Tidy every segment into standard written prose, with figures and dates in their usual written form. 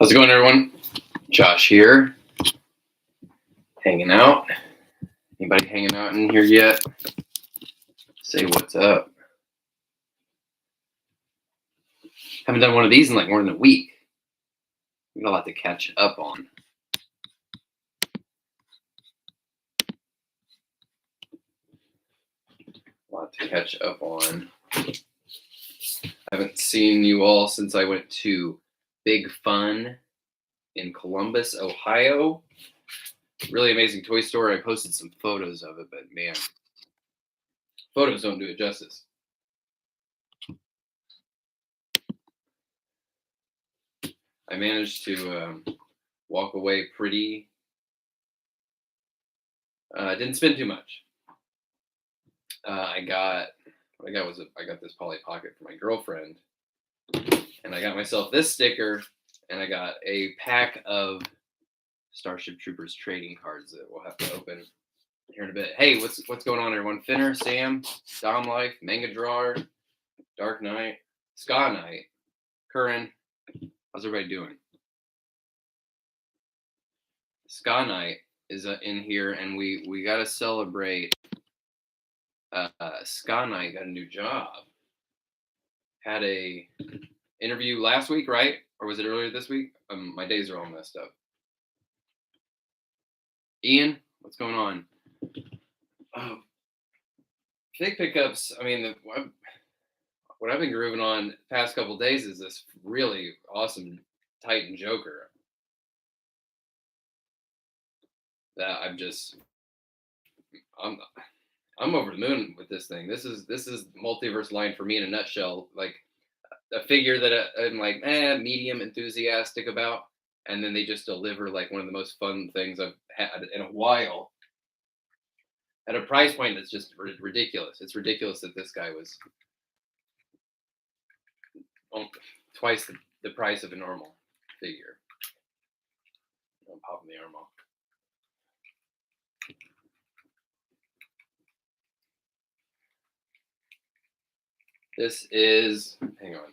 How's it going, everyone? Josh here, hanging out. Anybody hanging out in here yet? Say what's up. Haven't done one of these in like more than a week. We got a lot to catch up on. I haven't seen you all since I went to Big Fun in Columbus, Ohio. Really amazing toy store. I posted some photos of it, but man, photos don't do it justice. I managed to walk away pretty. Didn't spend too much. I got this Polly Pocket for my girlfriend, and I got myself this sticker, and I got a pack of Starship Troopers trading cards that we'll have to open here in a bit. Hey, what's going on, everyone? Finner, Sam, Dom Life, Manga Drawer, Dark Knight, Ska Knight, Curran. How's everybody doing? Ska Knight is in here, and we got to celebrate. Ska Knight got a new job. Had a interview last week, right? Or was it earlier this week? My days are all messed up. Ian, what's going on? Fig pickups. I mean, what I've been grooving on the past couple of days is this really awesome Titan Joker. That I'm over the moon with this thing. This is Multiverse line for me in a nutshell. Like a figure that I'm like medium enthusiastic about, and then they just deliver like one of the most fun things I've had in a while at a price point that's just ridiculous. It's ridiculous that this guy was twice the price of a normal figure. I'm popping the arm off. This is, hang on.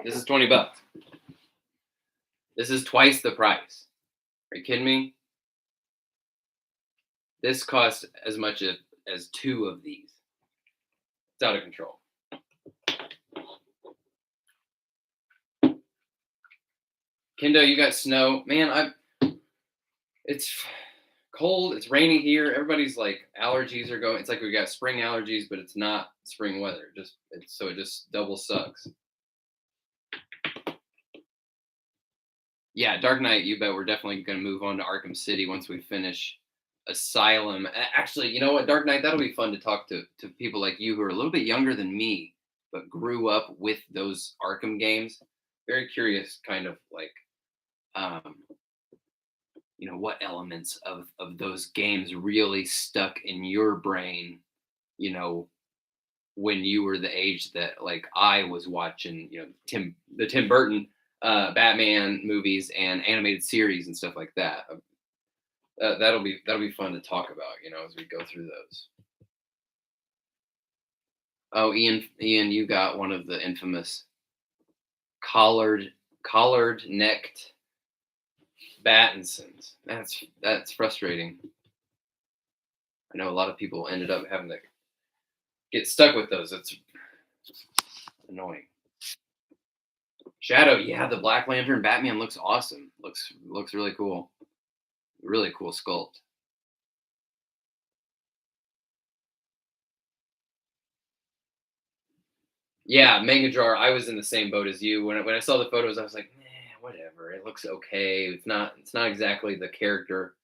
This is $20. This is twice the price. Are you kidding me? This costs as much as two of these. It's out of control. Kendo, you got snow. Man, it's cold. It's raining here. Everybody's like allergies are going. It's like we got spring allergies, but it's not spring weather. It just double sucks. Yeah, Dark Knight, you bet we're definitely going to move on to Arkham City once we finish Asylum. Actually, you know what, Dark Knight, that'll be fun to talk to people like you who are a little bit younger than me, but grew up with those Arkham games. Very curious, kind of like, what elements of those games really stuck in your brain, when you were the age that like I was watching, the Tim Burton Batman movies and animated series and stuff like that. That'll be fun to talk about, as we go through those. Oh, Ian, you got one of the infamous collared necked Battinsons. That's frustrating. I know a lot of people ended up having to get stuck with those. It's annoying. Shadow, yeah, the Black Lantern Batman looks awesome. Looks really cool. Really cool sculpt. Yeah, Manga Jar, I was in the same boat as you. When I saw the photos, I was like, whatever. It looks okay. It's not exactly the character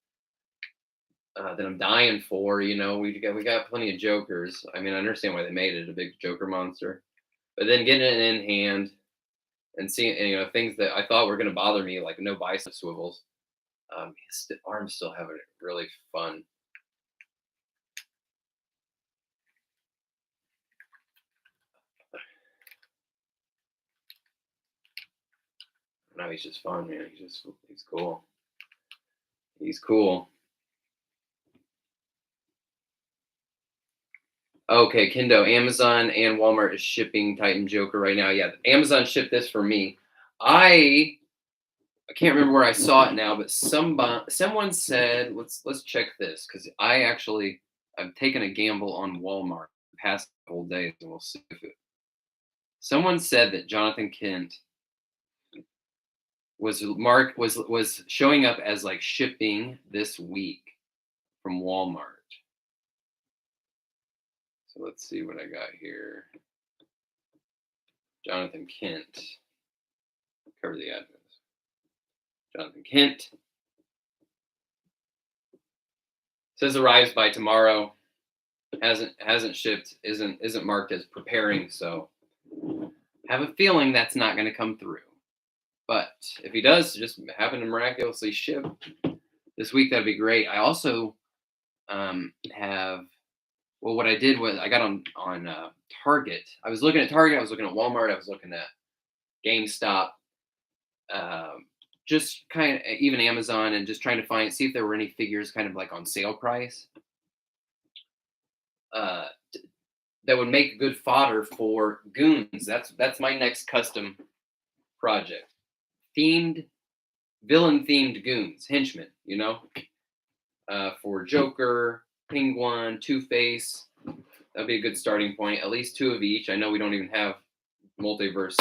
that I'm dying for. We got plenty of Jokers. I mean, I understand why they made it a big Joker monster, but then getting it in hand and seeing things that I thought were going to bother me, like no bicep swivels. His arms still having it really fun. No, he's just fun, man. He's cool. He's cool. Okay, Kendo, Amazon and Walmart is shipping Titan Joker right now. Yeah, Amazon shipped this for me. I can't remember where I saw it now, but someone said let's check this because I've taken a gamble on Walmart the past couple days, and we'll see if it. Someone said that Jonathan Kent was showing up as like shipping this week from Walmart. So let's see what I got here. Jonathan Kent. Cover the address. Jonathan Kent says arrives by tomorrow. Hasn't shipped. Isn't marked as preparing. So have a feeling that's not going to come through. But if he does just happen to miraculously ship this week, that'd be great. I also have. Well, what I did was I got on Target. I was looking at Target. I was looking at Walmart. I was looking at GameStop. Just kind of even Amazon, and just trying to see if there were any figures kind of like on sale price that would make good fodder for goons. That's my next custom project. Villain themed goons, henchmen, for Joker, Penguin, Two-Face. That'd be a good starting point. At least 2 of each. I know we don't even have Multiverse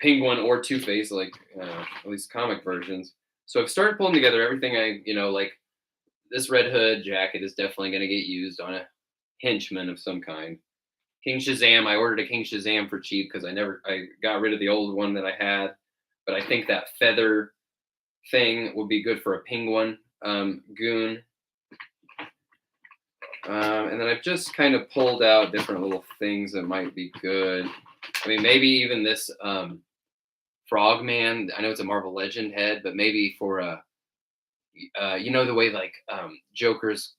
Penguin or Two-Face, like at least comic versions. So I've started pulling together everything like this Red Hood jacket is definitely going to get used on a henchman of some kind. King Shazam, I ordered a King Shazam for cheap because I got rid of the old one that I had, but I think that feather thing would be good for a Penguin goon. And then I've just kind of pulled out different little things that might be good. I mean, maybe even this Frogman. I know it's a Marvel Legend head, but maybe for the way like Joker's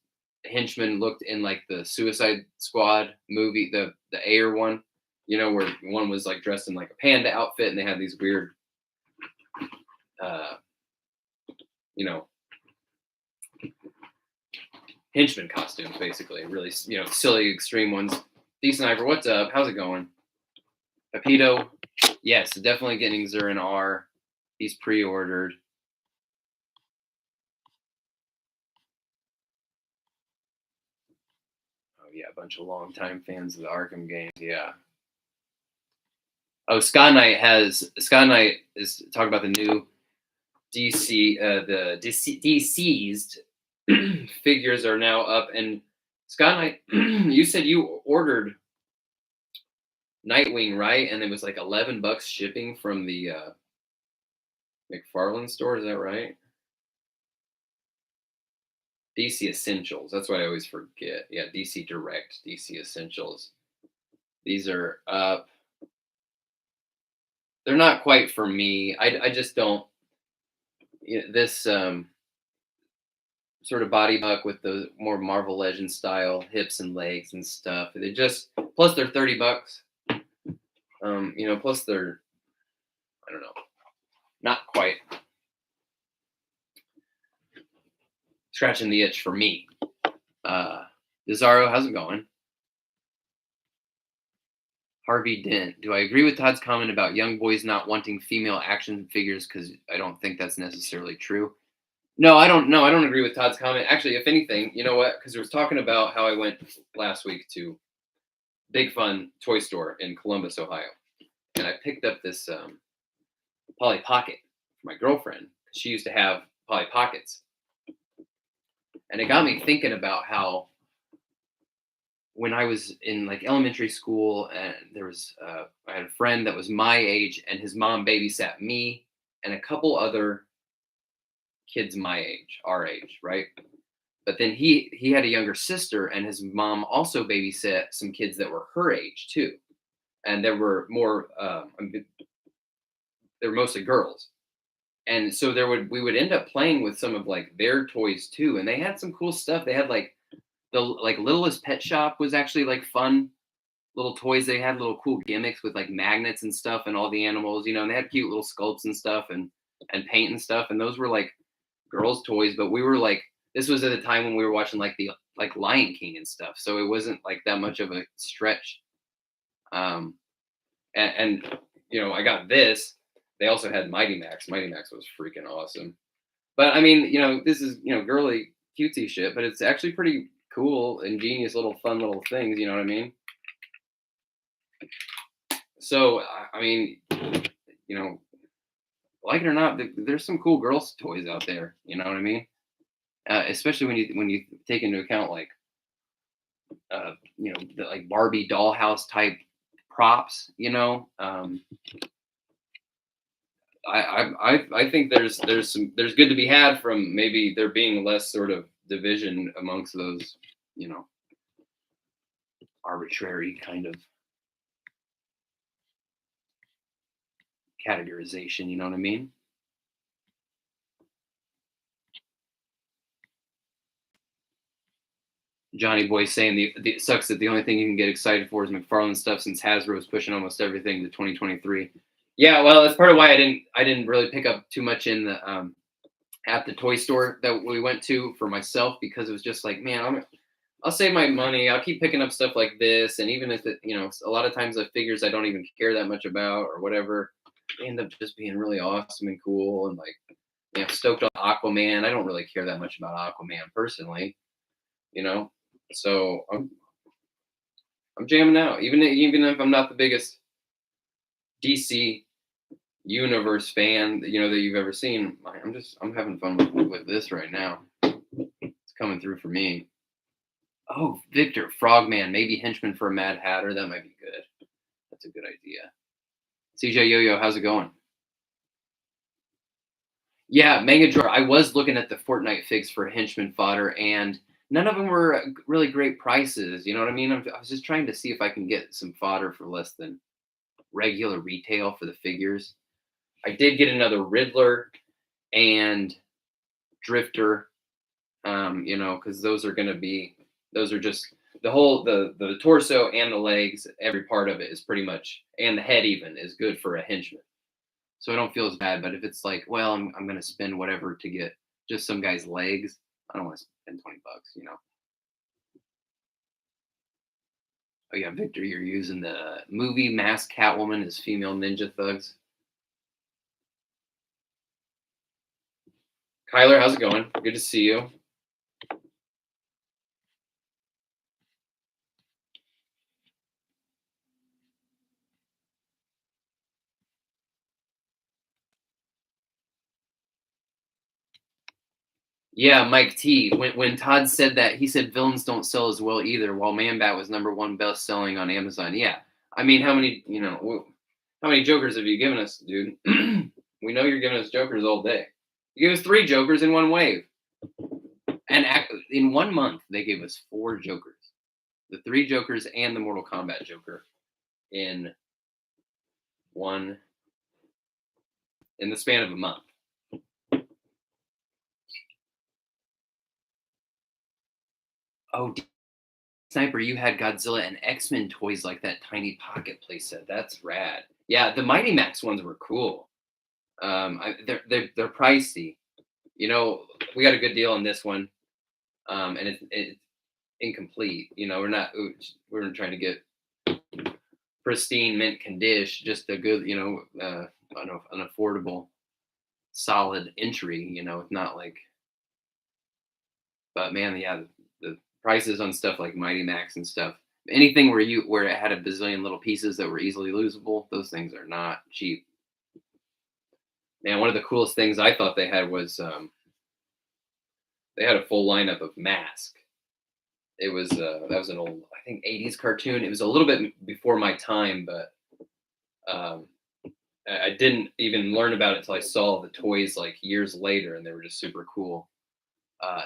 henchman looked in like the Suicide Squad movie, the Ayer one, where one was like dressed in like a panda outfit and they had these weird, henchman costumes, basically, really, silly extreme ones. Decent Ivor, what's up? How's it going? Pepito, yes, definitely getting Zurin R. He's pre-ordered. Yeah, a bunch of longtime fans of the Arkham games. Yeah. Oh, Scott Knight is talking about the new DC, the DC'd figures are now up. And Scott Knight, you said you ordered Nightwing, right? And it was like $11 shipping from the McFarlane store. Is that right? DC Essentials. That's what I always forget. Yeah, DC Direct, DC Essentials. These are up. They're not quite for me. I just don't. This sort of body buck with the more Marvel Legend style hips and legs and stuff. They just plus they're $30. Plus they're, I don't know, not quite scratching the itch for me. Desaro, how's it going? Harvey Dent. Do I agree with Todd's comment about young boys not wanting female action figures? Because I don't think that's necessarily true. No, I don't know. I don't agree with Todd's comment. Actually, if anything, you know what? Because I was talking about how I went last week to Big Fun Toy Store in Columbus, Ohio. And I picked up this Polly Pocket for my girlfriend. She used to have Polly Pockets. And it got me thinking about how when I was in like elementary school, and there was I had a friend that was my age, and his mom babysat me and a couple other kids my age, our age, right? But then he had a younger sister, and his mom also babysat some kids that were her age too, and there were more. They were mostly girls, and so we would end up playing with some of like their toys too, and they had some cool stuff. They had like the Littlest Pet Shop was actually like fun little toys. They had little cool gimmicks with like magnets and stuff and all the animals, and they had cute little sculpts and stuff and paint and stuff. And those were like girls' toys, but we were like, this was at a time when we were watching like the like Lion King and stuff, so it wasn't like that much of a stretch. Um, and I got this. They also had Mighty Max. Mighty Max was freaking awesome. But I mean, this is girly cutesy shit, but it's actually pretty cool, ingenious little fun little things. You know what I mean? So I mean, you know, like it or not, there's some cool girls toys out there. You know what I mean? Especially when you take into account like the like Barbie dollhouse type props. I think there's good to be had from maybe there being less sort of division amongst those you know arbitrary kind of categorization. You know what I mean? Johnny Boy saying it sucks that the only thing you can get excited for is McFarlane stuff since Hasbro's pushing almost everything to 2023. Yeah, well, that's part of why I didn't really pick up too much in the at the toy store that we went to for myself because it was just like, man, I'll save my money. I'll keep picking up stuff like this, and even if a lot of times the figures I don't even care that much about or whatever, they end up just being really awesome and cool and like stoked on Aquaman. I don't really care that much about Aquaman personally, you know. So I'm jamming out, even if I'm not the biggest DC universe fan that you've ever seen. I'm having fun with this right now. It's coming through for me. Oh, Victor Frogman, maybe henchman for a Mad Hatter. That might be good. That's a good idea. CJ Yo-Yo, how's it going? Yeah, Manga Drawer. I was looking at the Fortnite figs for henchman fodder, and none of them were really great prices. You know what I mean? I was just trying to see if I can get some fodder for less than regular retail for the figures. I did get another Riddler and Drifter, because those are just the torso and the legs, every part of it is pretty much, and the head even is good for a henchman. So I don't feel as bad. But if it's like, well, I'm gonna spend whatever to get just some guy's legs, I don't want to spend $20. Oh yeah, Victor, you're using the movie masked Catwoman as female ninja thugs. Kyler, how's it going? Good to see you. Yeah, Mike T. When Todd said that, he said villains don't sell as well either, while Man Bat was #1 best selling on Amazon. Yeah, I mean, how many Jokers have you given us, dude? We know you're giving us Jokers all day. You gave us 3 Jokers in one wave, and in 1 month they gave us 4 Jokers, the 3 Jokers and the Mortal Kombat Joker in one in the span of a month. Oh, Sniper, you had Godzilla and X-Men toys like that tiny pocket playset. That's rad. Yeah, the Mighty Max ones were cool. They're pricey. We got a good deal on this one, and it's incomplete. We're trying to get pristine mint condition, just a good, an affordable, solid entry. It's not like, but man, yeah, the prices on stuff like Mighty Max and stuff. Anything where it had a bazillion little pieces that were easily losable, those things are not cheap. Man, one of the coolest things I thought they had was they had a full lineup of Mask. It was that was an old, I think, 80s cartoon. It was a little bit before my time, but um, I didn't even learn about it until I saw the toys like years later, and they were just super cool.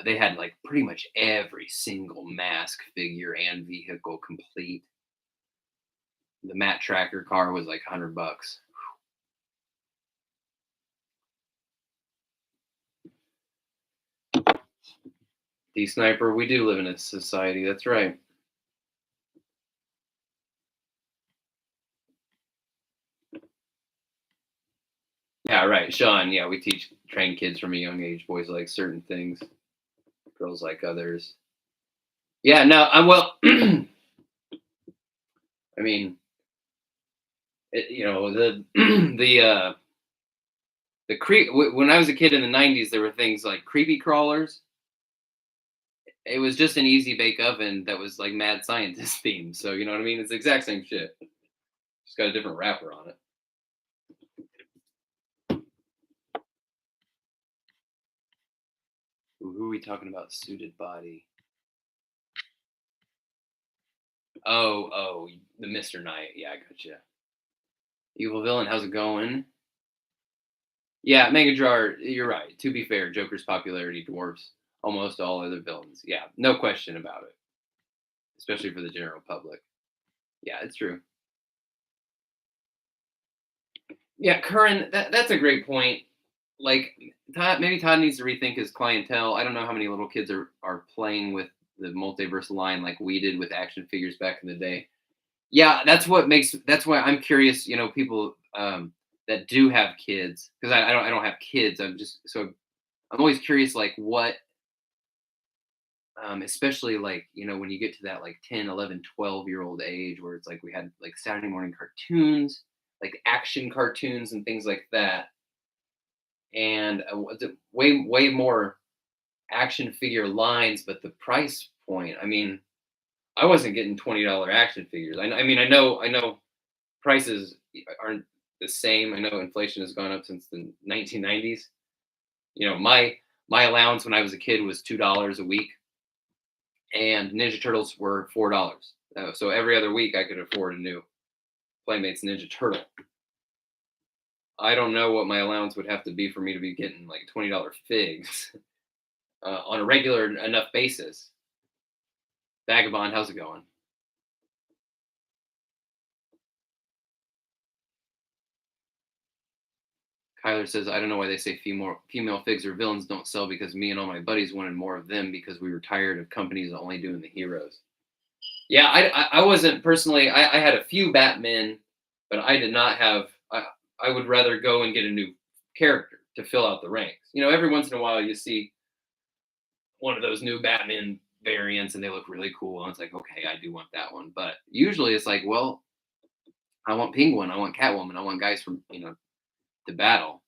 They had like pretty much every single Mask figure and vehicle complete. The Matt Tracker car was like $100. D Sniper, we do live in a society. That's right. Yeah, right. Sean, yeah, we train kids from a young age. Boys like certain things, girls like others. Yeah, no, I'm well. I mean, the when I was a kid in the '90s, there were things like creepy crawlers. It was just an easy bake oven that was like mad scientist themed. So you know what I mean? It's the exact same shit. Just got a different wrapper on it. Ooh, who are we talking about? Suited body. Oh, the Mr. Knight. Yeah, I gotcha. Evil villain. How's it going? Yeah, Mega Jar. You're right. To be fair, Joker's popularity dwarfs almost all other villains. Yeah, no question about it. Especially for the general public. Yeah, it's true. Yeah, Curran, that's a great point. Like maybe Todd needs to rethink his clientele. I don't know how many little kids are playing with the multiverse line like we did with action figures back in the day. Yeah, that's why I'm curious. People that do have kids because I don't have kids. I'm always curious like what especially like when you get to that like 10, 11, 12-year old age where it's like we had like Saturday morning cartoons, like action cartoons and things like that, and way more action figure lines, but the price point, I mean, I wasn't getting $20 action figures. I mean, I know prices aren't the same. I know inflation has gone up since the 1990s. My allowance when I was a kid was $2 a week, and Ninja Turtles were $4. So every other week I could afford a new Playmates Ninja Turtle. I don't know what my allowance would have to be for me to be getting like $20 figs on a regular enough basis. Vagabond, how's it going? Kyler says, I don't know why they say female figs or villains don't sell because me and all my buddies wanted more of them because we were tired of companies only doing the heroes. Yeah, I wasn't personally. I had a few Batmen, but I did not have. I would rather go and get a new character to fill out the ranks. Every once in a while you see one of those new Batman variants and they look really cool, and it's like, okay, I do want that one. But usually it's like, well, I want Penguin, I want Catwoman, I want guys from to battle.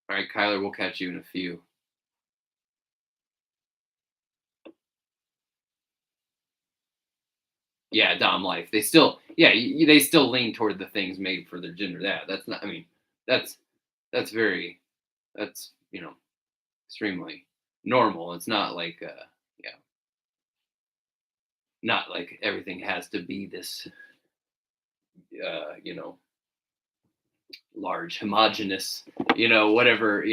All right, Kyler, we'll catch you in a few. Yeah, Dom life. They still, yeah, they still lean toward the things made for their gender. Yeah, that's not. I mean, that's that's very, that's extremely normal. It's not like, yeah, not like everything has to be this, uh, you know, large homogenous, whatever,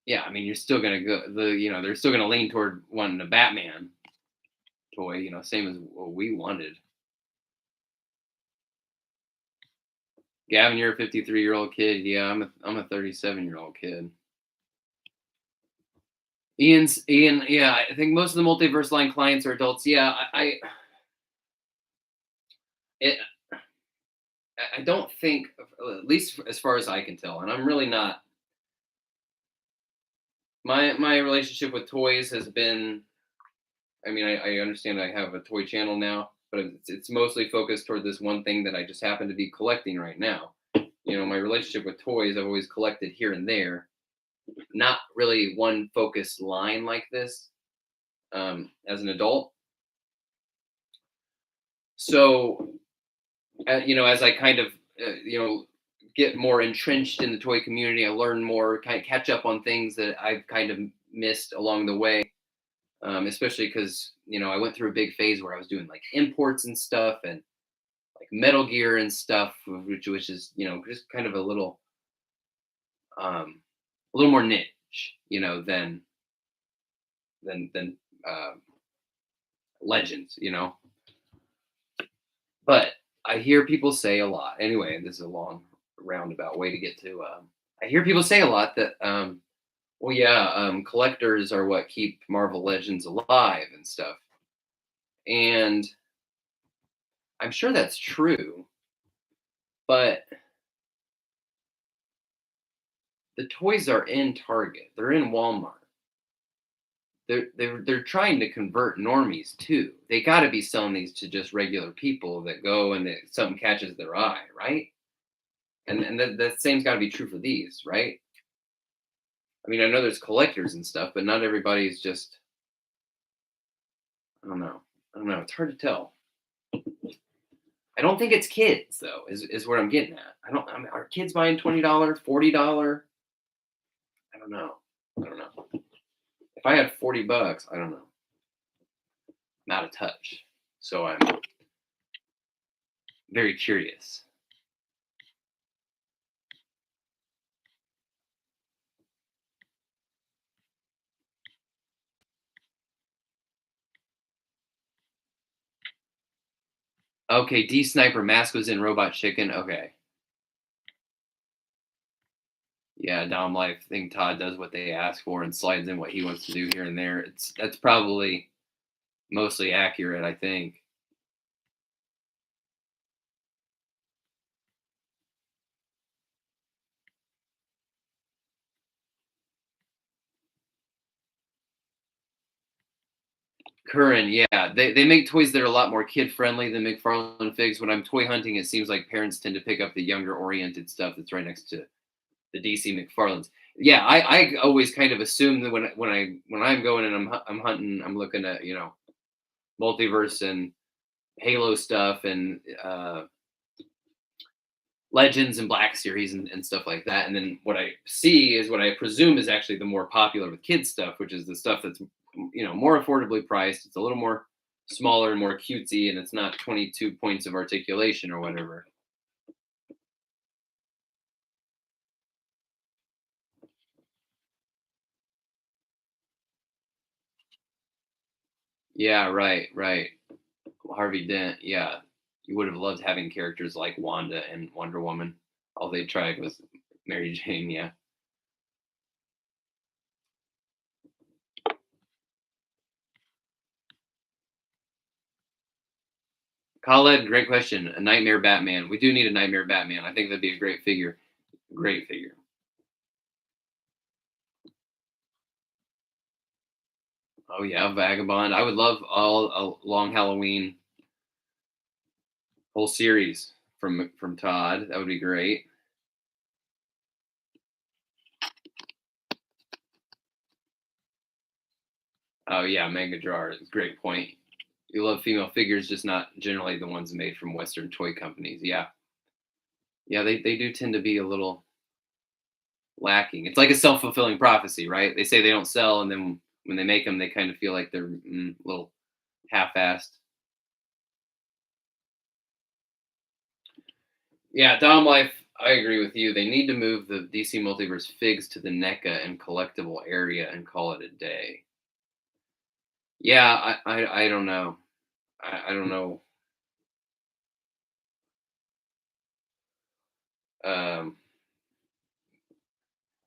Yeah, I mean, you're still gonna go they're still gonna lean toward wanting a Batman toy. Same as what we wanted. Gavin, you're a 53-year-old kid. Yeah, I'm a 37-year-old kid. Ian. Yeah, I think most of the multiverse line clients are adults. Yeah, it, I don't think, at least as far as I can tell, and I'm really not. My relationship with toys has been. I mean, I understand I have a toy channel now, but it's mostly focused toward this one thing that I just happen to be collecting right now. My relationship with toys, I've always collected here and there, not really one focused line like this as an adult. So, as I kind of, get more entrenched in the toy community, I learn more, kind of catch up on things that I've kind of missed along the way. Especially because I went through a big phase where I was doing like imports and stuff, and like Metal Gear and stuff, which is just kind of um, a little more niche, than uh, Legends, But I hear people say a lot. Anyway, this is a long roundabout way to get to. I hear people say a lot that, well, yeah, collectors are what keep Marvel Legends alive and stuff, and I'm sure that's true. But The toys are in Target. They're in Walmart. They're trying to convert normies too. They got to be selling these to just regular people that go and something catches their eye, right? And that same's got to be true for these, right? I mean, I know there's collectors and stuff, but not everybody's just. I don't know. I don't know. It's hard to tell. I don't think it's kids though. Is what I'm getting at. I don't. I mean, are kids buying $20, $40? I don't know. I don't know. If I had $40, I don't know. I'm out of touch. So I'm very curious. Okay, D Sniper Mask was in Robot Chicken. Okay. Yeah, Dom Life. I think Todd does what they ask for and slides in what he wants to do here and there. That's probably mostly accurate, I think. Curran, yeah. They make toys that are a lot more kid friendly than McFarlane Figs. When I'm toy hunting, it seems like parents tend to pick up the younger oriented stuff that's right next to the DC McFarlanes. Yeah, I always kind of assume that when I'm going and I'm hunting, I'm looking at Multiverse and Halo stuff and Legends and Black Series and stuff like that. And then what I see is what I presume is actually the more popular with kids stuff, which is the stuff that's more affordably priced. It's a little more smaller and more cutesy, and it's not 22 points of articulation or whatever. Yeah, right, right. Harvey Dent. Yeah, you would have loved having characters like Wanda and Wonder Woman. All they tried was Mary Jane. Yeah. Khaled, great question. A Nightmare Batman. We do need a Nightmare Batman. I think that'd be a great figure. Great figure. Oh yeah, Vagabond. I would love all a long Halloween whole series from Todd. That would be great. Oh yeah, Mega Jar is a great point. You love female figures, just not generally the ones made from Western toy companies. Yeah, yeah, they do tend to be a little lacking. It's like a self fulfilling prophecy, right? They say they don't sell, and then when they make them, they kind of feel like they're a little half assed. Yeah, Dom Life, I agree with you. They need to move the DC Multiverse figs to the NECA and collectible area and call it a day. Yeah, I don't know. I don't know. Um,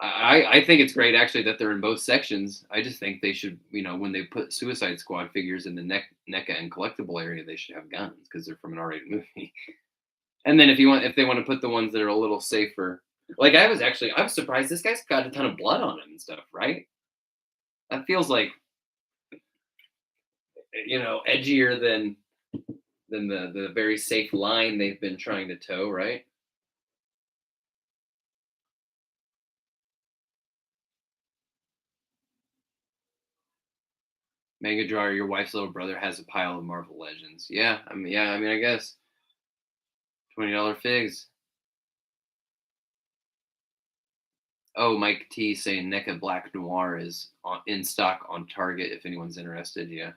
I think it's great actually that they're in both sections. I just think they should, when they put Suicide Squad figures in the NECA and collectible area, they should have guns because they're from an R-rated movie. And then if they want to put the ones that are a little safer, like I was surprised this guy's got a ton of blood on him and stuff, right? That feels like edgier than the very safe line they've been trying to toe, right? Mega Jar, your wife's little brother has a pile of Marvel Legends. Yeah, I mean, I guess $20 figs. Oh, Mike T saying NECA Black Noir is in stock on Target if anyone's interested. Yeah.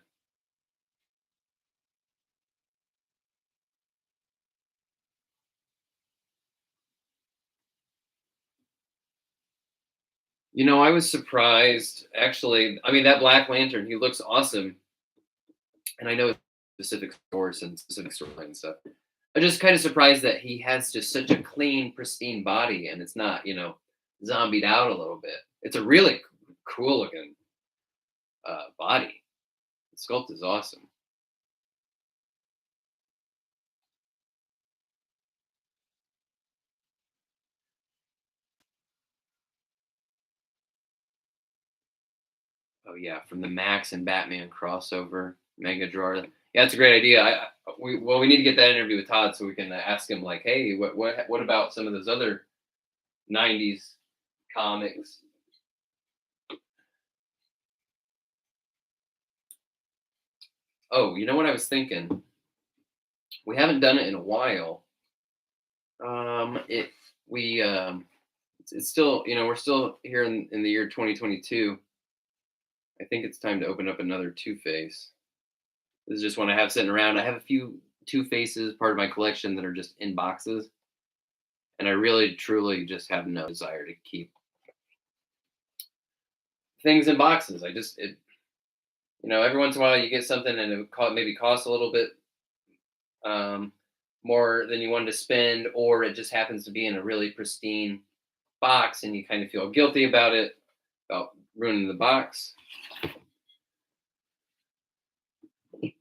I was surprised actually. I mean, that Black Lantern, he looks awesome. And I know specific stores and specific storyline and stuff. I'm just kind of surprised that he has just such a clean, pristine body and it's not, zombied out a little bit. It's a really cool looking body. The sculpt is awesome. Oh yeah, from the Max and Batman crossover mega drawer. Yeah, it's a great idea. We need to get that interview with Todd so we can ask him like, hey, what about some of those other '90s comics? Oh, you know what I was thinking? We haven't done it in a while. It we it's still, we're still here in the year 2022. I think it's time to open up another Two Face. This is just one I have sitting around. I have a few Two Faces, part of my collection, that are just in boxes, and I really truly just have no desire to keep things in boxes. Every once in a while you get something and maybe costs a little bit um, more than you wanted to spend, or it just happens to be in a really pristine box, and you kind of feel guilty about it, about ruining the box.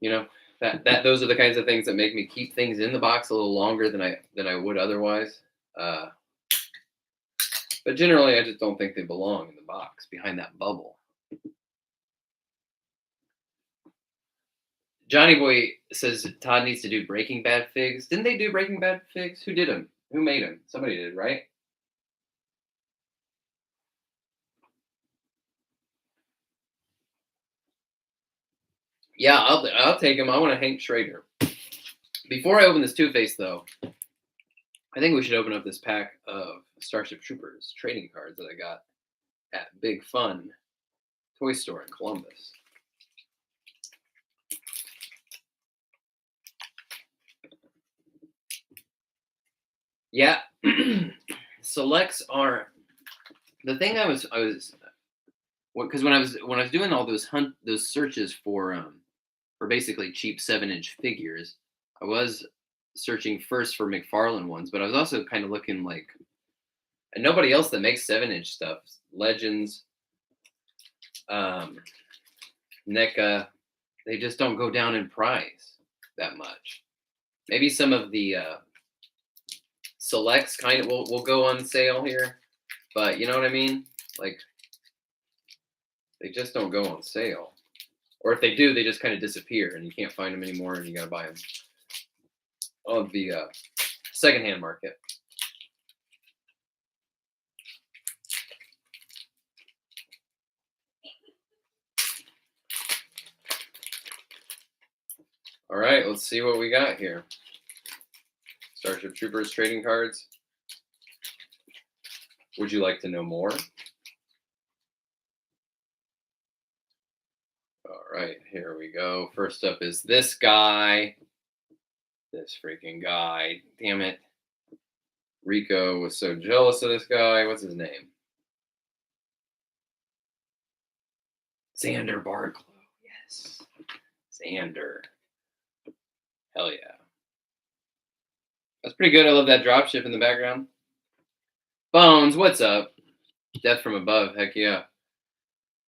You know that those are the kinds of things that make me keep things in the box a little longer than I would otherwise. Uh, but generally, I just don't think they belong in the box behind that bubble. Johnny Boy says Todd needs to do Breaking Bad figs. Didn't they do Breaking Bad figs? Who did them? Who made them? Somebody did, right? Yeah, I'll take him. I want to Hank Schrader. Before I open this Two Face, though, I think we should open up this pack of Starship Troopers trading cards that I got at Big Fun Toy Store in Columbus. Yeah, selects are the thing. Because when I was doing all those searches for basically cheap 7-inch figures, I was searching first for McFarlane ones, but I was also kind of looking like, and nobody else that makes 7-inch stuff, Legends, um, NECA, they just don't go down in price that much. Maybe some of the selects kind of will go on sale here, but you know what I mean? Like, they just don't go on sale. Or if they do, they just kind of disappear and you can't find them anymore, and you got to buy them on the secondhand market. All right, let's see what we got here. Starship Troopers trading cards. Would you like to know more? All right, here we go. First up is this guy. This freaking guy. Damn it. Rico was so jealous of this guy. What's his name? Xander Barklow. Yes. Xander. Hell yeah. That's pretty good. I love that dropship in the background. Bones, what's up? Death from Above. Heck yeah.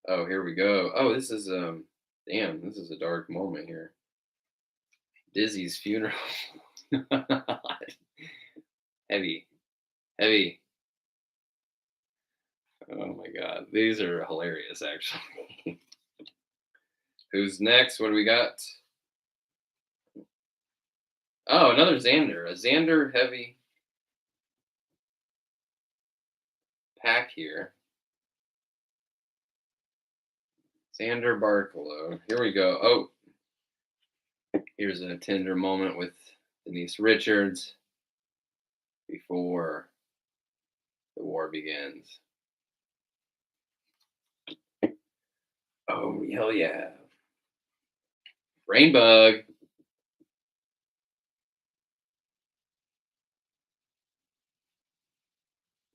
Oh, here we go. Oh, this is damn, this is a dark moment here. Dizzy's funeral. Heavy. Heavy. Oh my god. These are hilarious actually. Who's next? What do we got? Oh, another Xander. A Xander heavy pack here. Xander Barklow. Here we go. Oh, here's a tender moment with Denise Richards before the war begins. Oh, hell yeah. Rainbug.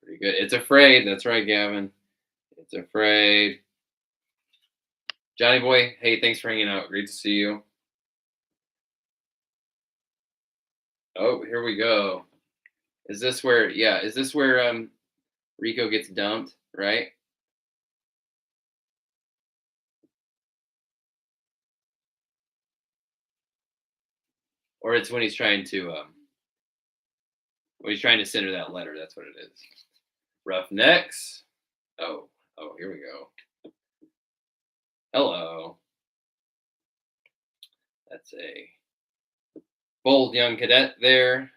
Pretty good. It's Afraid. That's right, Gavin. It's Afraid. Johnny Boy, hey, thanks for hanging out. Great to see you. Oh, here we go. Is this where Rico gets dumped, right? Or it's when he's trying to send her that letter. That's what it is. Roughnecks. Oh, here we go. Hello. That's a bold young cadet there.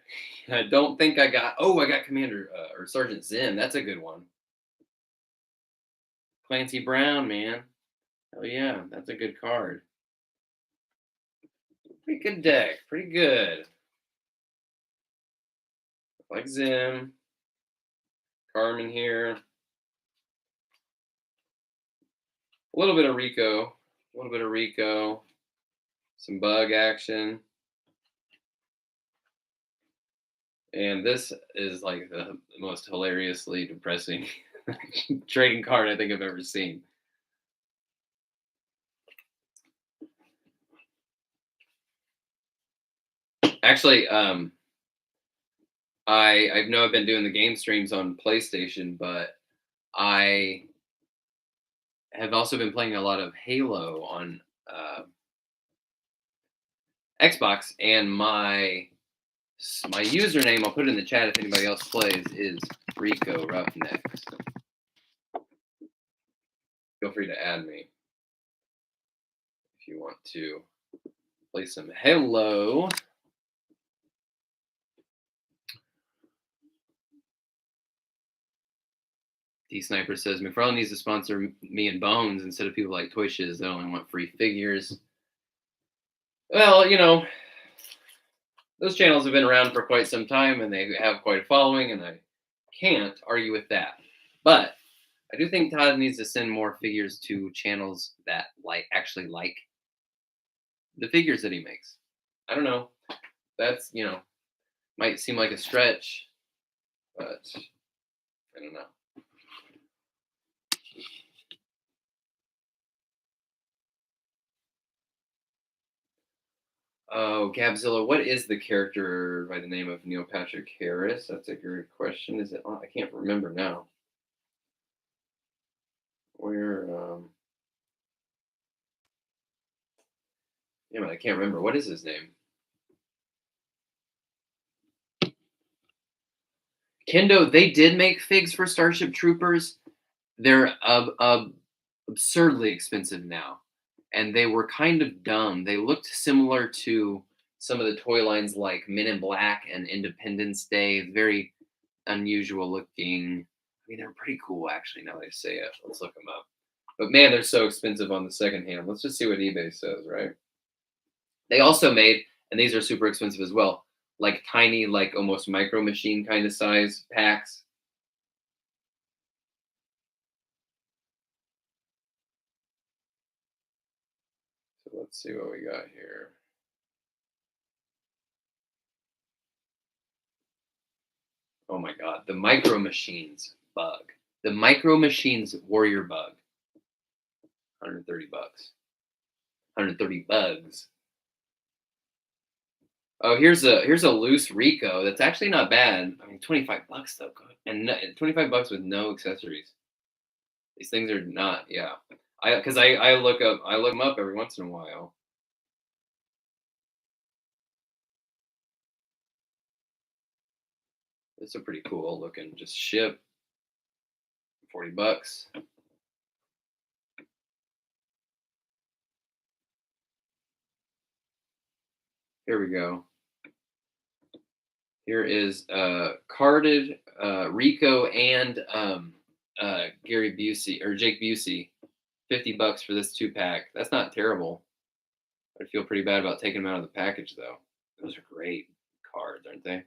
I don't think I got. Oh, I got Commander or Sergeant Zim. That's a good one. Clancy Brown, man. Oh yeah, that's a good card. Pretty good deck. Pretty good. Like Zim, Carmen here. A little bit of Rico. A little bit of Rico. Some bug action. And this is like the most hilariously depressing trading card I think I've ever seen. Actually, I know I've been doing the game streams on PlayStation, but I have also been playing a lot of Halo on Xbox, and my username, I'll put it in the chat if anybody else plays, is Rico Roughnecks. Feel free to add me if you want to play some Halo. D Sniper says McFarlane needs to sponsor me and Bones instead of people like Toy Shiz that only want free figures. Well, those channels have been around for quite some time and they have quite a following, and I can't argue with that. But I do think Todd needs to send more figures to channels that actually like the figures that he makes. I don't know. That's might seem like a stretch, but I don't know. Oh, Gabzilla, what is the character by the name of Neil Patrick Harris? That's a great question. Is it? I can't remember now. Where? Yeah, but I can't remember. What is his name? Kendo. They did make figs for Starship Troopers. They're absurdly expensive now, and they were kind of dumb. They looked similar to some of the toy lines like Men in Black and Independence Day. Very unusual looking. I mean, they're pretty cool actually. Now that I say it, let's look them up. But man, they're so expensive on the second hand. Let's just see what eBay says, right? They also made, and these are super expensive as well, like tiny, like almost micro machine kind of size packs. So let's see what we got here. Oh my God, the Micro Machines bug. The Micro Machines Warrior bug. 130 bucks. 130 bugs. Oh, here's a loose Rico. That's actually not bad. I mean, 25 bucks though, and 25 bucks with no accessories. These things are not. Yeah, because I look them up every once in a while. It's a pretty cool looking. Just ship. 40 bucks. Here we go. Here is carded Rico and Gary Busey or Jake Busey. 50 bucks for this 2-pack. That's not terrible. I feel pretty bad about taking them out of the package though. Those are great cards, aren't they?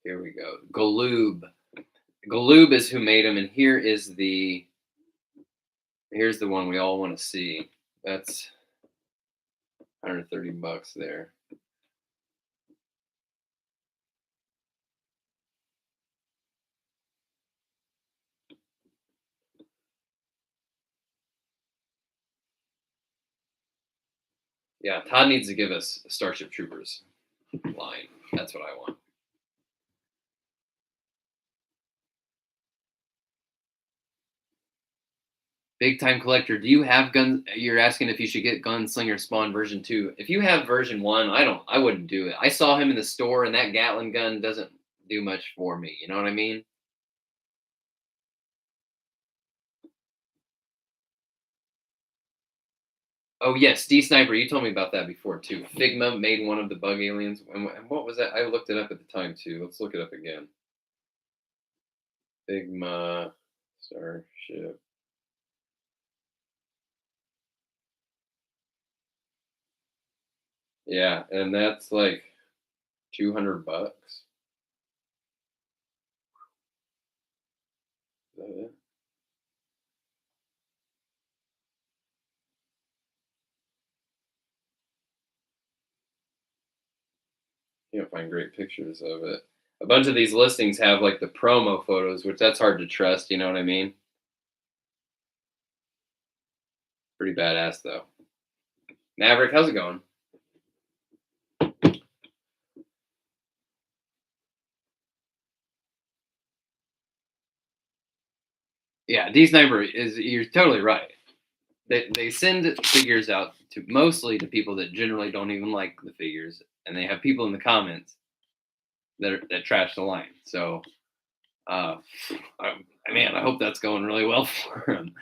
Here we go. Galoob. Galoob is who made them, and here's the one we all want to see. That's 130 bucks there. Yeah, Todd needs to give us a Starship Troopers line. That's what I want. Big time collector. Do you have guns? You're asking if you should get Gunslinger Spawn version 2. If you have version 1, I wouldn't do it. I saw him in the store and that Gatling gun doesn't do much for me. You know what I mean? Oh yes, D Sniper. You told me about that before too. Figma made one of the bug aliens. And what was that? I looked it up at the time too. Let's look it up again. Figma Starship. Yeah, and that's like $200. Is that it? Can't find great pictures of it. A bunch of these listings have like the promo photos, which that's hard to trust. You know what I mean? Pretty badass though. Maverick, how's it going? Yeah, D Sniper is. You're totally right. They send figures out to mostly to people that generally don't even like the figures, and they have people in the comments that trash the line. So, uh, man, I hope that's going really well for him.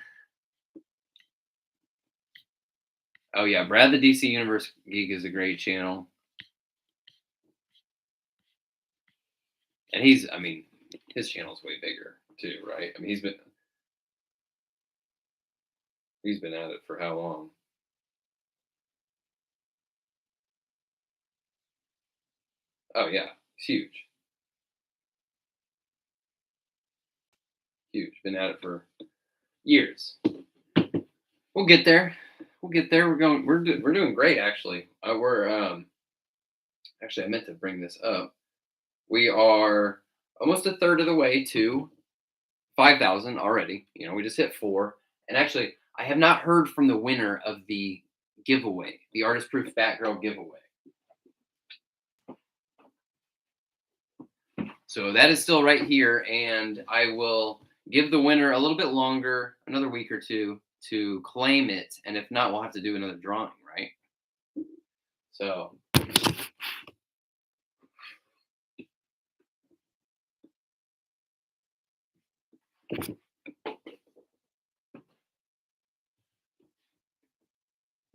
Oh yeah, Brad the DC Universe Geek is a great channel, and I mean, his channel's way bigger too, right? I mean, he's been at it for how long? Oh yeah, it's huge, huge. Been at it for years. We'll get there. We'll get there. We're doing great actually. We're actually I meant to bring this up. We are almost a third of the way to 5,000 already. You know, we just hit 4. And actually, I have not heard from the winner of the giveaway, the Artist Proof Batgirl giveaway. So that is still right here, and I will give the winner a little bit longer, another week or two, to claim it. And if not, we'll have to do another drawing, right? So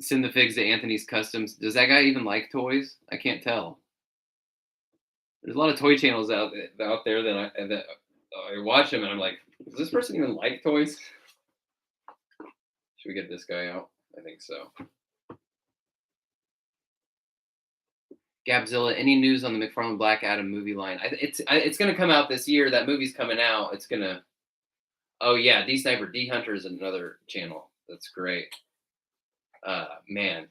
send the figs to Anthony's Customs. Does that guy even like toys? I can't tell. There's a lot of toy channels out there that I watch them and I'm like, does this person even like toys? Should we get this guy out? I think so. Gabzilla, any news on the McFarlane Black Adam movie line? It's going to come out this year. That movie's coming out. It's going to. Oh yeah, D Sniper D Hunter is another channel. That's great. Man,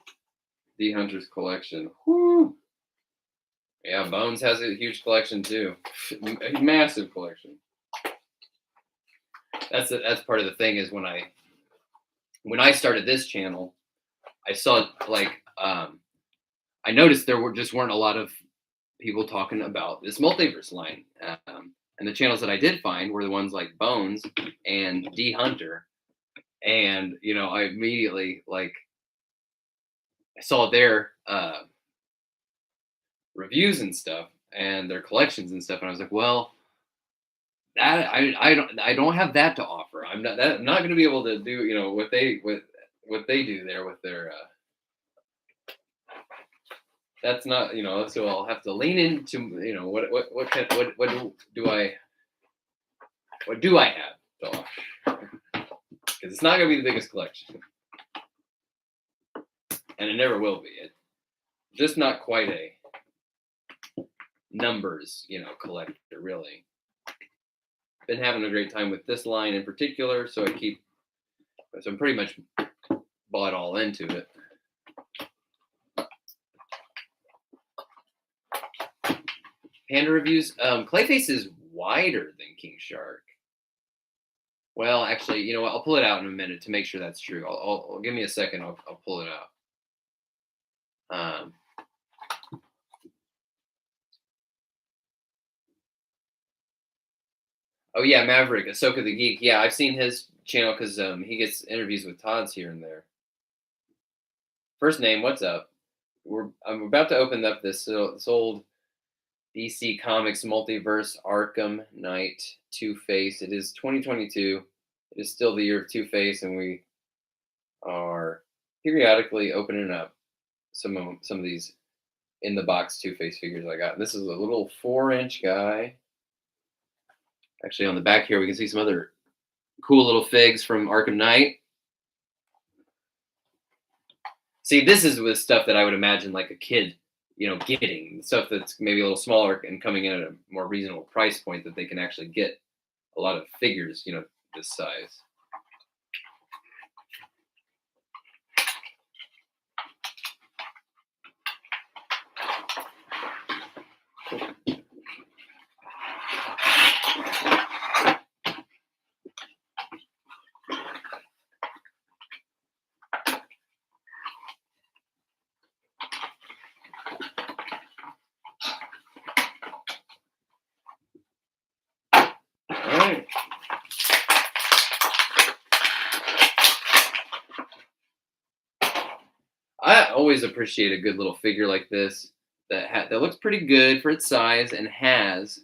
D Hunter's collection. Whoo. Yeah, Bones has a huge collection too. A massive collection. That's part of the thing is when I started this channel, I saw like I noticed there weren't a lot of people talking about this multiverse line, and the channels that I did find were the ones like Bones and D Hunter, and you know I immediately like I saw their reviews and stuff and their collections and stuff, and I was like, well, that I don't have that to offer. I'm not going to be able to do what they do there with their. That's not so I'll have to lean into what do I have to offer, because it's not going to be the biggest collection, and it never will be. It just not quite a numbers collector really. Been having a great time with this line in particular, so I'm pretty much bought all into it. Panda reviews. Clayface is wider than King Shark. Well, actually, you know what? I'll pull it out in a minute to make sure that's true. I'll give me a second. I'll pull it out. Oh yeah, Maverick, Ahsoka the Geek. Yeah, I've seen his channel because he gets interviews with Todd's here and there. First name, what's up? I'm about to open up this old DC Comics Multiverse Arkham Knight Two Face. It is 2022. It is still the year of Two Face, and we are periodically opening up some of these in the box Two Face figures I got. This is a little 4-inch guy. Actually, on the back here, we can see some other cool little figs from Arkham Knight. See, this is with stuff that I would imagine like a kid, getting stuff that's maybe a little smaller and coming in at a more reasonable price point that they can actually get a lot of figures, this size. All right. I always appreciate a good little figure like this that looks pretty good for its size and has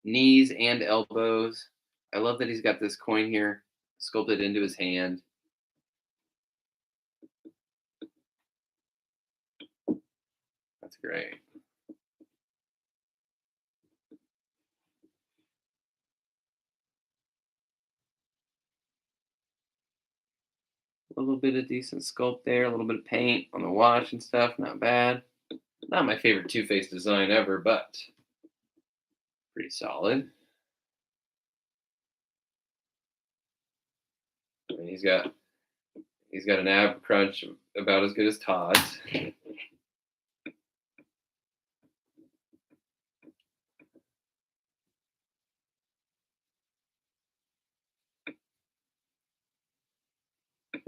knees and elbows. I love that he's got this coin here sculpted into his hand. That's great. A little bit of decent sculpt there, a little bit of paint on the watch and stuff, not bad. Not my favorite Two-Face design ever, but pretty solid. I mean, he's got an ab crunch about as good as Todd's.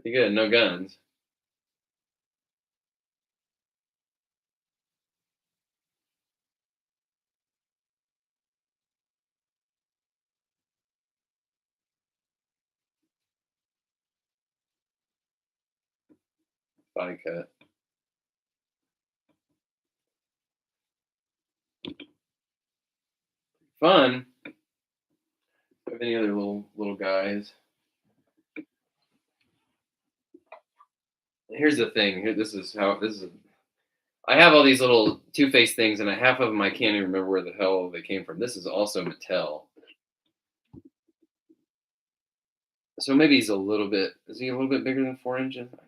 Pretty good, no guns. Body cut. Fun. Have any other little guys? Here's the thing. This is. I have all these little Two-Face things, and half of them I can't even remember where the hell they came from. This is also Mattel. So maybe he's a little bit. Is he a little bit bigger than 4 inches? I don't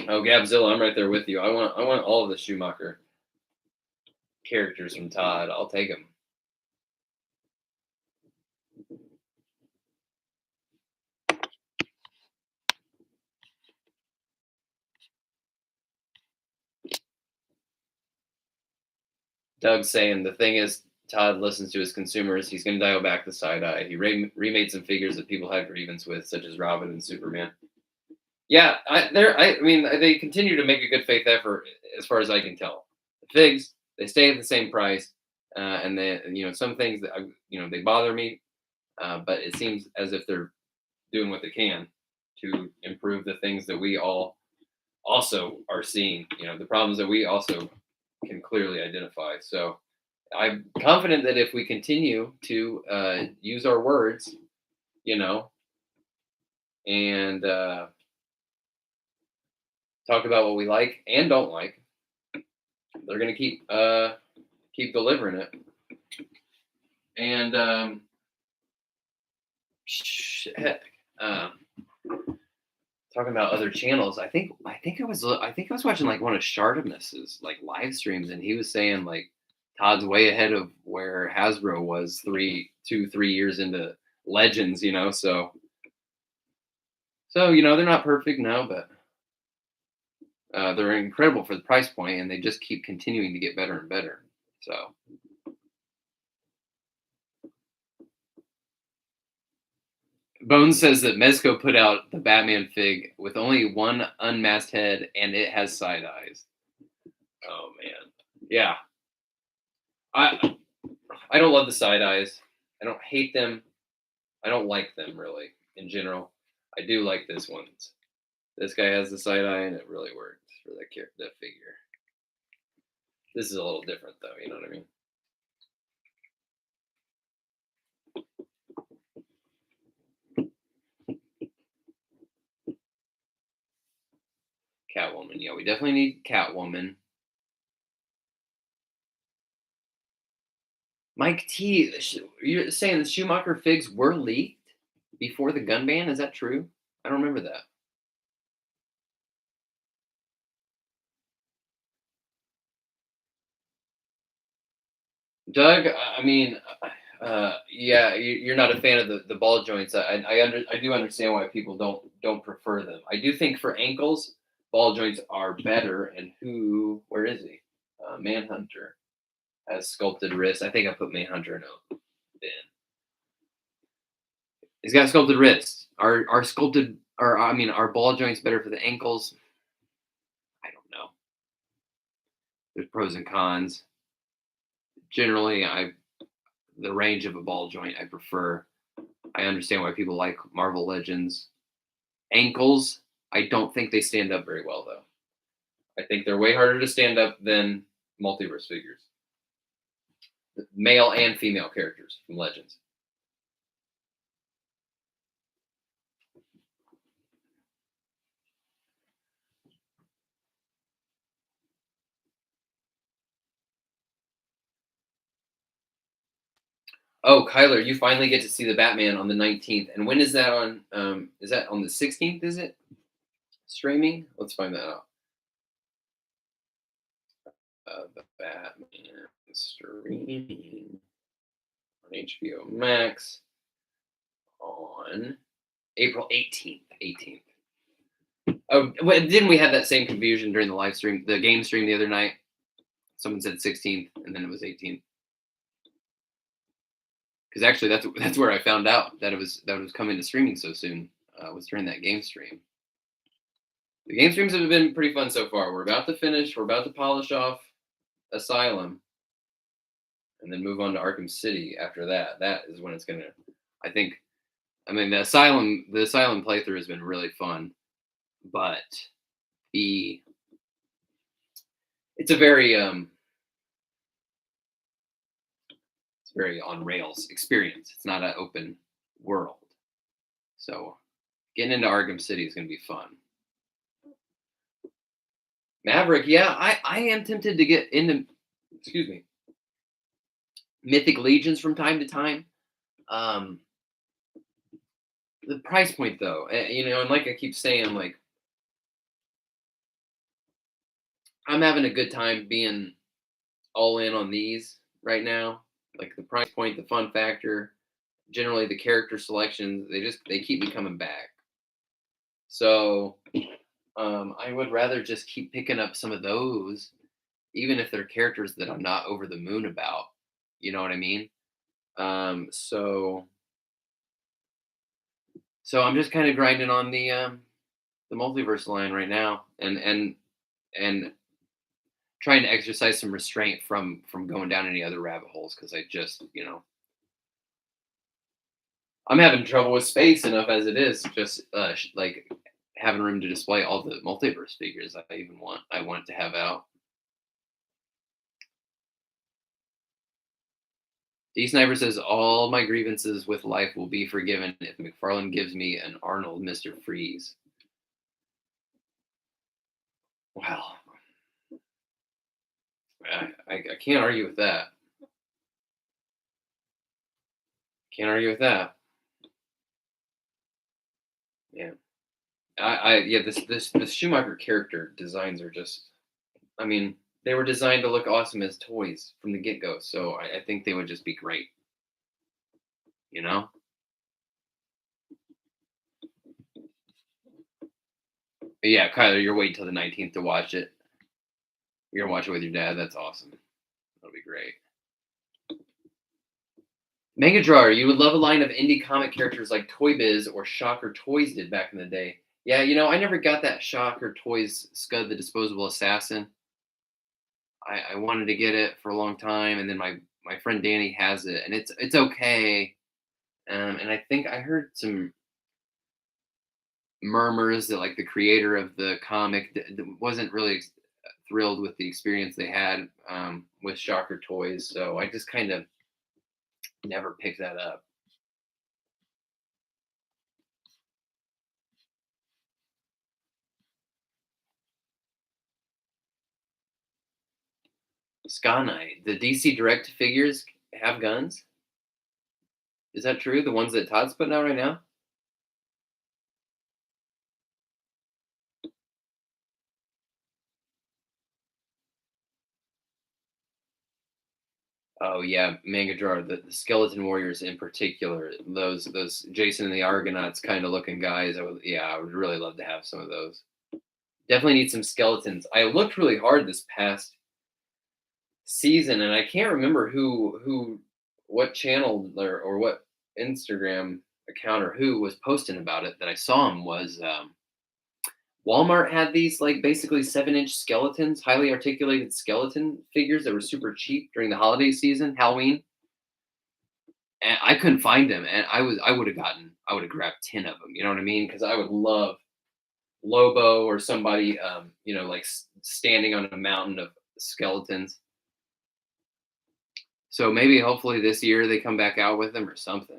know. Oh, Gabzilla, I'm right there with you. I want all of the Schumacher characters from Todd. I'll take them. Doug's saying the thing is, Todd listens to his consumers. He's going to dial back the side eye. He remade some figures that people had grievance with, such as Robin and Superman. Yeah, I mean, they continue to make a good faith effort, as far as I can tell. The figs, they stay at the same price, and some things that they bother me, but it seems as if they're doing what they can to improve the things that we all also are seeing. The problems that we also can clearly identify. So I'm confident that if we continue to use our words, and talk about what we like and don't like, they're going to keep delivering it. And heck, talking about other channels, I think I was watching like one of Shartimus's like live streams, and he was saying like Todd's way ahead of where Hasbro was 3 years into Legends, so they're not perfect now, but they're incredible for the price point, and they just keep continuing to get better and better. So Bones says that Mezco put out the Batman fig with only one unmasked head, and it has side eyes. Oh man, Yeah, I I don't love the side eyes. I don't hate them. I don't like them really in general. I do like this one. This guy has the side eye, and it really works for that figure. This is a little different, though. You know what I mean? Catwoman. Yeah, we definitely need Catwoman. Mike T. You're saying the Schumacher figs were leaked before the gun ban? Is that true? I don't remember that. Doug, I mean, yeah, you're not a fan of the ball joints. I do understand why people don't prefer them. I do think for ankles, ball joints are better. And where is he? Manhunter has sculpted wrists. I think I put Manhunter in a bin. He's got sculpted wrists. Are sculpted, or I mean, are ball joints better for the ankles? I don't know. There's pros and cons. Generally, the range of a ball joint I prefer. I understand why people like Marvel Legends. Ankles, I don't think they stand up very well though. I think they're way harder to stand up than multiverse figures. Male and female characters from Legends. Oh, Kyler, you finally get to see the Batman on the 19th. And when is that on? Is that on the 16th? Is it streaming? Let's find that out. The Batman streaming on HBO Max on April 18th. 18th. Oh, didn't we have that same confusion during the live stream, the game stream the other night? Someone said 16th, and then it was 18th. Because actually, that's where I found out that it was coming to streaming so soon. Was during that game stream. The game streams have been pretty fun so far. We're about to finish. We're about to polish off Asylum, and then move on to Arkham City after that. That is when it's gonna. I think. I mean, the Asylum playthrough has been really fun, but the it's a very it's very on rails experience. It's not an open world, so getting into Arkham City is gonna be fun. Maverick, yeah, I am tempted to get into, excuse me, Mythic Legions from time to time. Um, the price point though, and like I keep saying, like I'm having a good time being all in on these right now. Like the price point, the fun factor, generally the character selections, they keep me coming back. So I would rather just keep picking up some of those, even if they're characters that I'm not over the moon about. You know what I mean? So I'm just kind of grinding on the multiverse line right now, and trying to exercise some restraint from going down any other rabbit holes because I just I'm having trouble with space enough as it is. Just like having room to display all the multiverse figures I want to have out. D Sniper says all my grievances with life will be forgiven if McFarlane gives me an Arnold Mr. Freeze. Wow, I can't argue with that. Can't argue with that. Yeah, yeah. This Schumacher character designs are just. I mean, they were designed to look awesome as toys from the get go. So I think they would just be great. You know. But yeah, Kyler, you're waiting till the 19th to watch it. You're gonna watch it with your dad. That's awesome. That'll be great. Mega Drawer, you would love a line of indie comic characters like Toy Biz or Shocker Toys did back in the day. Yeah, I never got that Shocker Toys Scud the Disposable Assassin. I wanted to get it for a long time, and then my friend Danny has it, and it's okay. And I think I heard some murmurs that like the creator of the comic wasn't really thrilled with the experience they had with Shocker toys, so I just kind of never picked that up. Sky Knight, the DC Direct figures have guns. Is that true? The ones that Todd's putting out right now? Oh yeah, Manga Drawer, the Skeleton Warriors in particular, those Jason and the Argonauts kind of looking guys. I would really love to have some of those. Definitely need some skeletons. I looked really hard this past season, and I can't remember what channel or what Instagram account or who was posting about it that I saw him was Walmart had these like basically 7-inch skeletons, highly articulated skeleton figures that were super cheap during the holiday season, Halloween. And I couldn't find them, and I would have grabbed 10 of them. You know what I mean? Because I would love Lobo or somebody, like standing on a mountain of skeletons. So maybe hopefully this year they come back out with them or something.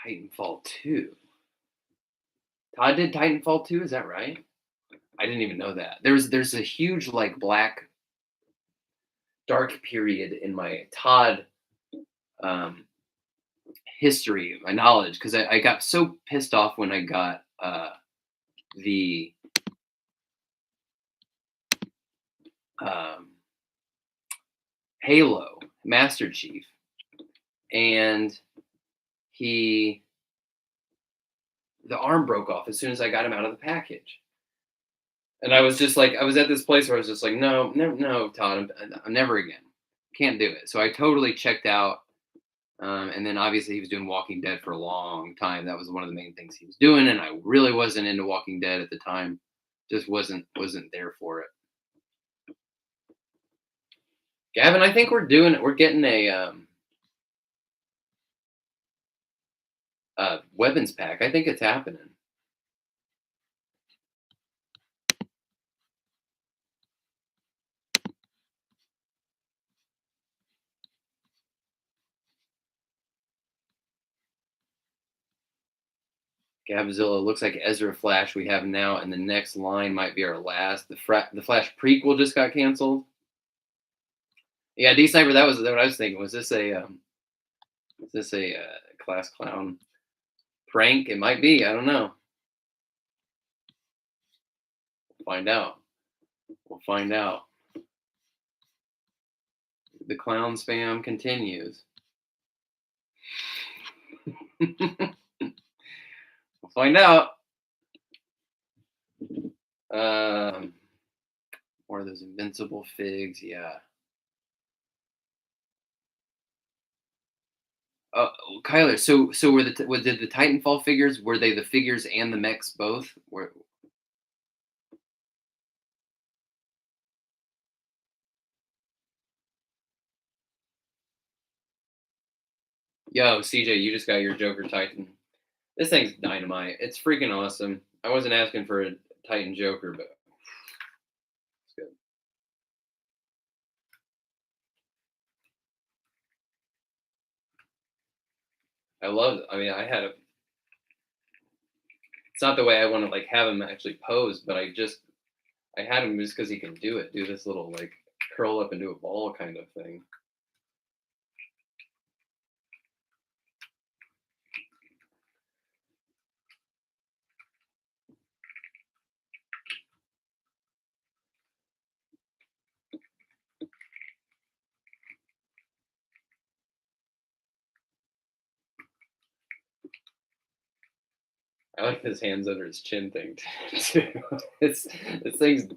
Titanfall 2. Todd did Titanfall 2, is that right? I didn't even know that. There's a huge like black dark period in my Todd um, history, my knowledge, because I got so pissed off when I got the um, Halo Master Chief, and he the arm broke off as soon as I got him out of the package. And I was just like, I was at this place where I was just like, no, no, no, Todd, I'm never again. Can't do it. So I totally checked out. And then obviously he was doing Walking Dead for a long time. That was one of the main things he was doing, and I really wasn't into Walking Dead at the time. Just wasn't there for it. Gavin, I think we're getting a weapons pack. I think it's happening. Gabzilla looks like Ezra Flash we have now, and the next line might be our last. The Flash prequel just got canceled. Yeah, D Sniper. That was what I was thinking. Was this a class clown prank? It might be. I don't know. We'll find out. We'll find out. The clown spam continues. We'll find out. More of those invincible figs. Yeah. Kyler. So did the Titanfall figures? Were they the figures and the mechs both? Yo, CJ, you just got your Joker Titan. This thing's dynamite. It's freaking awesome. I wasn't asking for a Titan Joker, but it's good. I love it. I mean, it's not the way I want to like have him actually pose, but I had him just because he can do it. Do this little like curl up into a ball kind of thing. I like his hands under his chin thing too. It's this thing's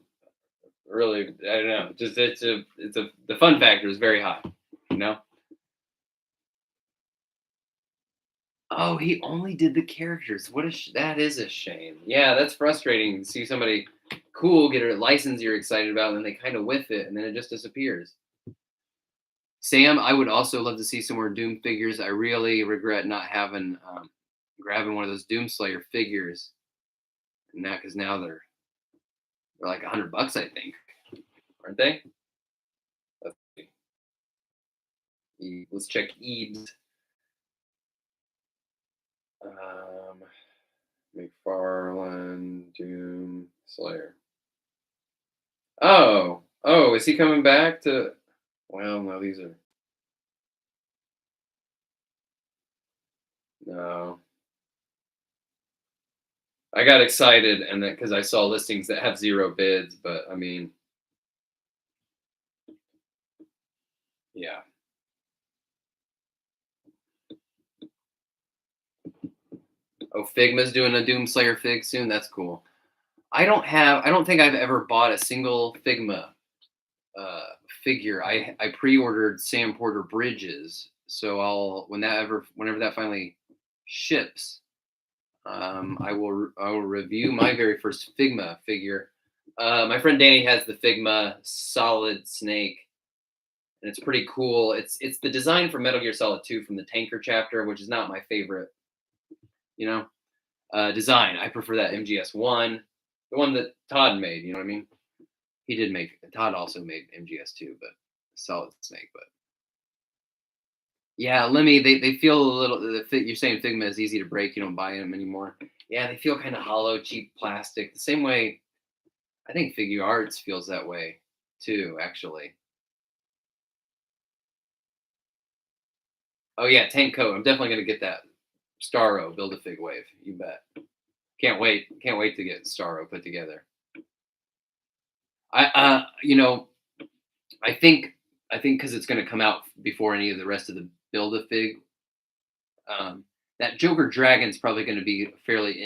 really, I don't know. Just it's a the fun factor is very high. You know. Oh, he only did the characters. What a that is a shame. Yeah, that's frustrating to see somebody cool get a license you're excited about, and then they kind of whiff it, and then it just disappears. Sam, I would also love to see some more Doom figures. I really regret not having grabbing one of those Doomslayer figures. Now, because now they're like $100, I think, aren't they? Let's let's check Eads. Um, McFarlane Doom Slayer. Oh, is he coming back to? Well, no, these are no. I got excited and then because I saw listings that have zero bids, but I mean, yeah. Oh, Figma's doing a Doomslayer fig soon. That's cool. I don't think I've ever bought a single Figma uh, figure. I pre-ordered Sam Porter Bridges, so whenever that finally ships, I will review my very first Figma figure. My friend Danny has the Figma Solid Snake, and it's pretty cool. It's the design for Metal Gear Solid 2 from the Tanker chapter, which is not my favorite, you know, design. I prefer that MGS1, the one that Todd made. You know what I mean? He did make Todd also made MGS2, but Solid Snake. But yeah, Lemmy, they feel a little. You're saying Figma is easy to break. You don't buy them anymore. Yeah, they feel kind of hollow, cheap plastic. The same way I think Figure Arts feels that way too. Actually. Oh yeah, Tank Coat. I'm definitely gonna get that Starro Build a Fig Wave. You bet. Can't wait. Can't wait to get Starro put together. You know, I think because it's going to come out before any of the rest of the Build a Fig, that Joker Dragon's probably going to be fairly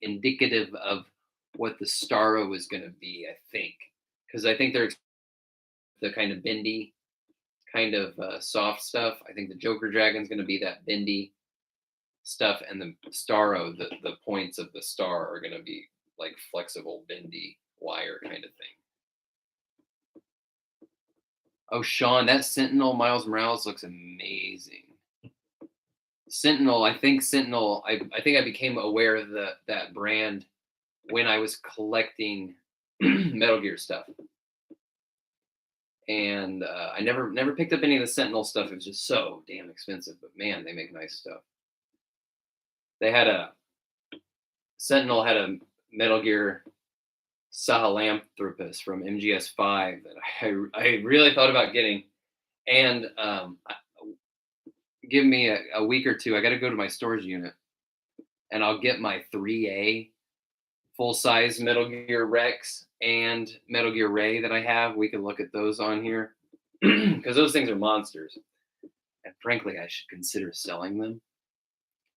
indicative of what the Starro is going to be. I think because I think they're the kind of bendy, kind of soft stuff. I think the Joker Dragon's going to be that bendy stuff, and the Starro, the points of the star are going to be like flexible, bendy wire kind of thing. Oh, Sean, that Sentinel Miles Morales looks amazing. Sentinel, I think Sentinel. I think I became aware of that brand when I was collecting Metal Gear stuff, and I never picked up any of the Sentinel stuff. It was just so damn expensive. But man, they make nice stuff. They had a Sentinel had a Metal Gear Sahelanthropus from MGS5 that I really thought about getting, and give me a week or two. I got to go to my storage unit, and I'll get my 3A full size Metal Gear Rex and Metal Gear Ray that I have. We can look at those on here because those things are monsters. And frankly, I should consider selling them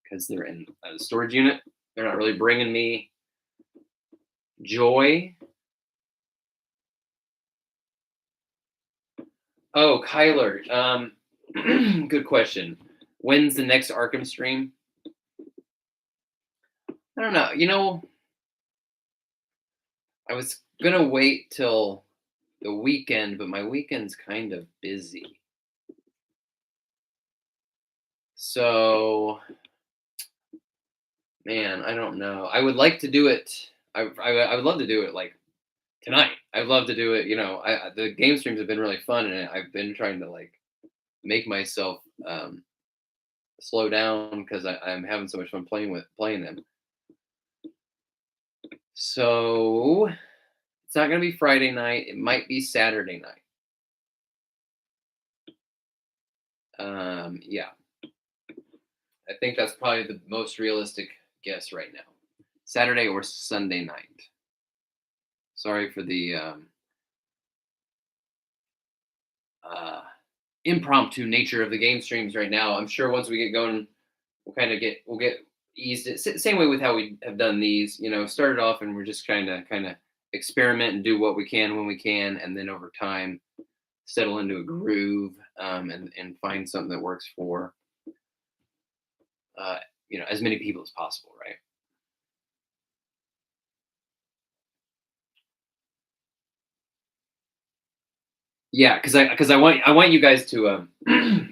because they're in a storage unit. They're not really bringing me joy. Oh, Kyler, good question. When's the next Arkham stream? I don't know. You know, I was gonna wait till the weekend, but my weekend's kind of busy. So, man, I don't know. I would like to do it. I would love to do it like tonight. I'd love to do it. You know, the game streams have been really fun, and I've been trying to like make myself slow down because I'm having so much fun playing them. So it's not gonna be Friday night. It might be Saturday night. Yeah, I think that's probably the most realistic guess right now. Saturday or Sunday night. Sorry for the uh, impromptu nature of the game streams right now. I'm sure once we get going, we'll get eased. Same way with how we have done these. You know, started off and we're just kind of experiment and do what we can when we can, and then over time settle into a groove, and find something that works for uh, as many people as possible, right? Yeah, because I want you guys to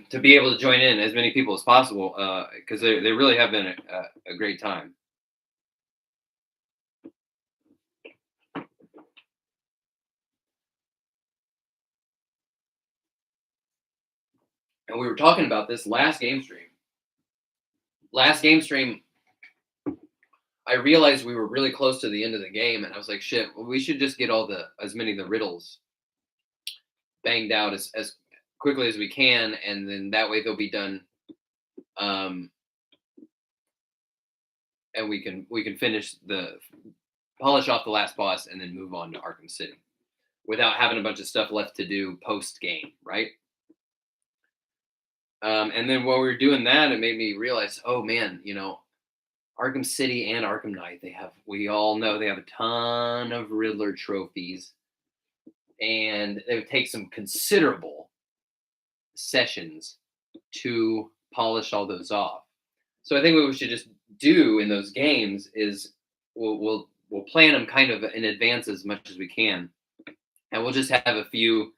to be able to join in as many people as possible, because they really have been a great time. And we were talking about this last game stream. Last game stream, I realized we were really close to the end of the game, and I was like, "Shit, well, we should just get all the as many of the riddles banged out as quickly as we can, and then that way they'll be done, um, and we can finish the polish off the last boss, and then move on to Arkham City without having a bunch of stuff left to do post game, right?" And then while we were doing that, it made me realize, oh man, Arkham City and Arkham Knight, we all know they have a ton of Riddler trophies, and it would take some considerable sessions to polish all those off. So I think what we should just do in those games is we'll plan them kind of in advance as much as we can, and we'll just have a few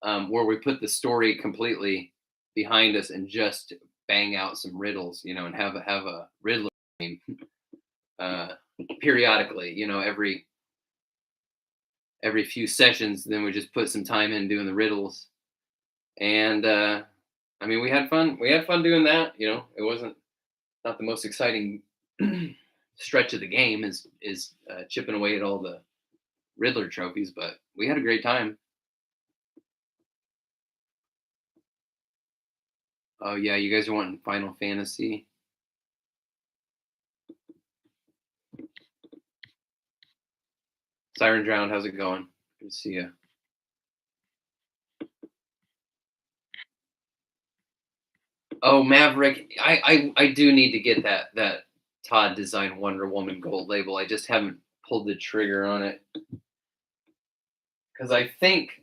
where we put the story completely behind us and just bang out some riddles, and have a Riddler game uh, periodically, every few sessions. Then we just put some time in doing the riddles, and I mean, we had fun. We had fun doing that. It wasn't not the most exciting stretch of the game is chipping away at all the Riddler trophies, but we had a great time. Oh yeah, you guys are wanting Final Fantasy. Siren Drowned, how's it going? Good to see you. Oh, Maverick, I do need to get that Todd design Wonder Woman gold label. I just haven't pulled the trigger on it because I think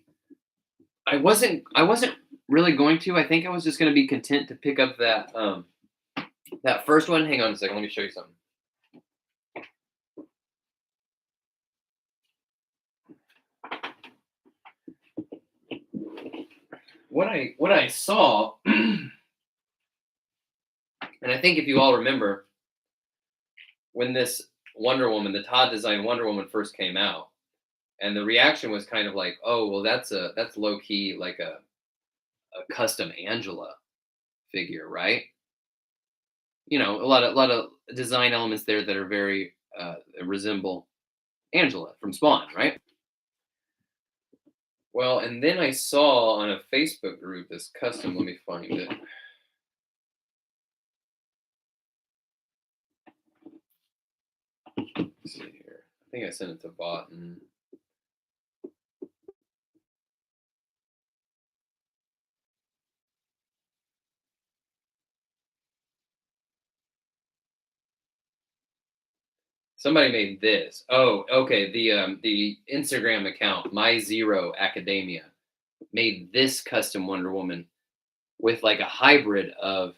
I wasn't really going to. I think I was just going to be content to pick up that first one. Hang on a second, let me show you something. What I saw, and I think if you all remember when this Wonder Woman, the Todd design Wonder Woman first came out, and the reaction was kind of like, "Oh, well, that's low key like a custom Angela figure, right?" A lot of design elements there that are very resemble Angela from Spawn, right? Well, and then I saw on a Facebook group this custom. Let me find it. Let's see here. I think I sent it to Bot. Somebody made this. Oh, okay. The Instagram account, My Zero Academia, made this custom Wonder Woman with like a hybrid of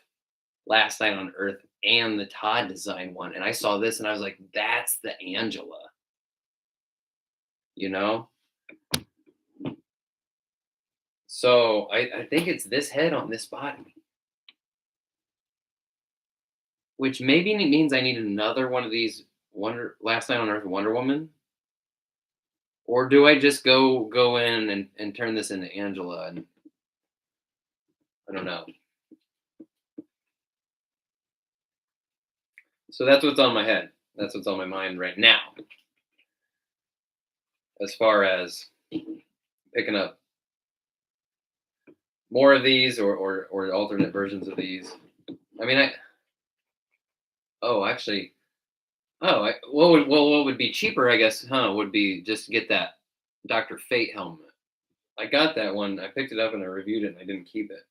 Last Night on Earth and the Todd design one. And I saw this and I was like, that's the Angela, you know? So I think it's this head on this body, which maybe means I need another one of these Last Night on Earth Wonder Woman. Or do I just go in and turn this into Angela? And I don't know. So that's what's on my head. That's what's on my mind right now. As far as picking up more of these or alternate versions of these. I mean, actually, what would be cheaper? I guess, would be just get that Dr. Fate helmet. I got that one. I picked it up and I reviewed it and I didn't keep it.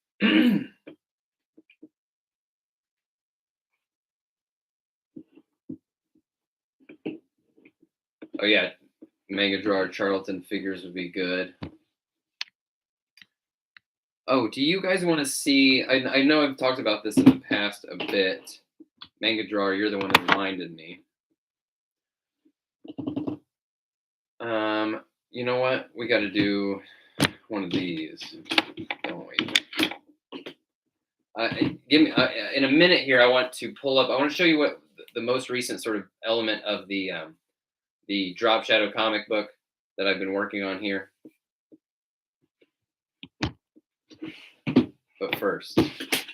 Oh yeah, Mega Drawer Charlton figures would be good. Oh, do you guys want to see? I know I've talked about this in the past a bit. Manga Drawer, you're the one that reminded me. You know what? We got to do one of these, don't we? Give me in a minute here. I want to pull up. I want to show you what the most recent sort of element of the Drop Shadow comic book that I've been working on here. But first, let's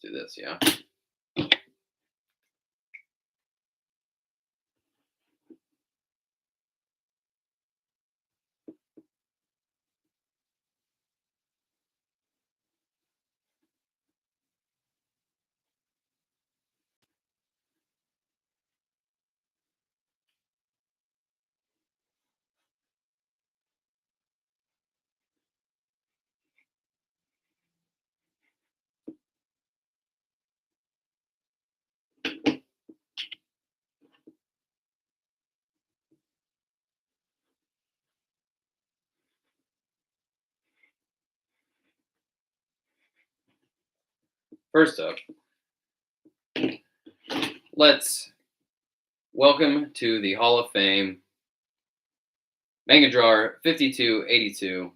do this. Yeah. First up, let's welcome to the Hall of Fame Manga Drawer 5282.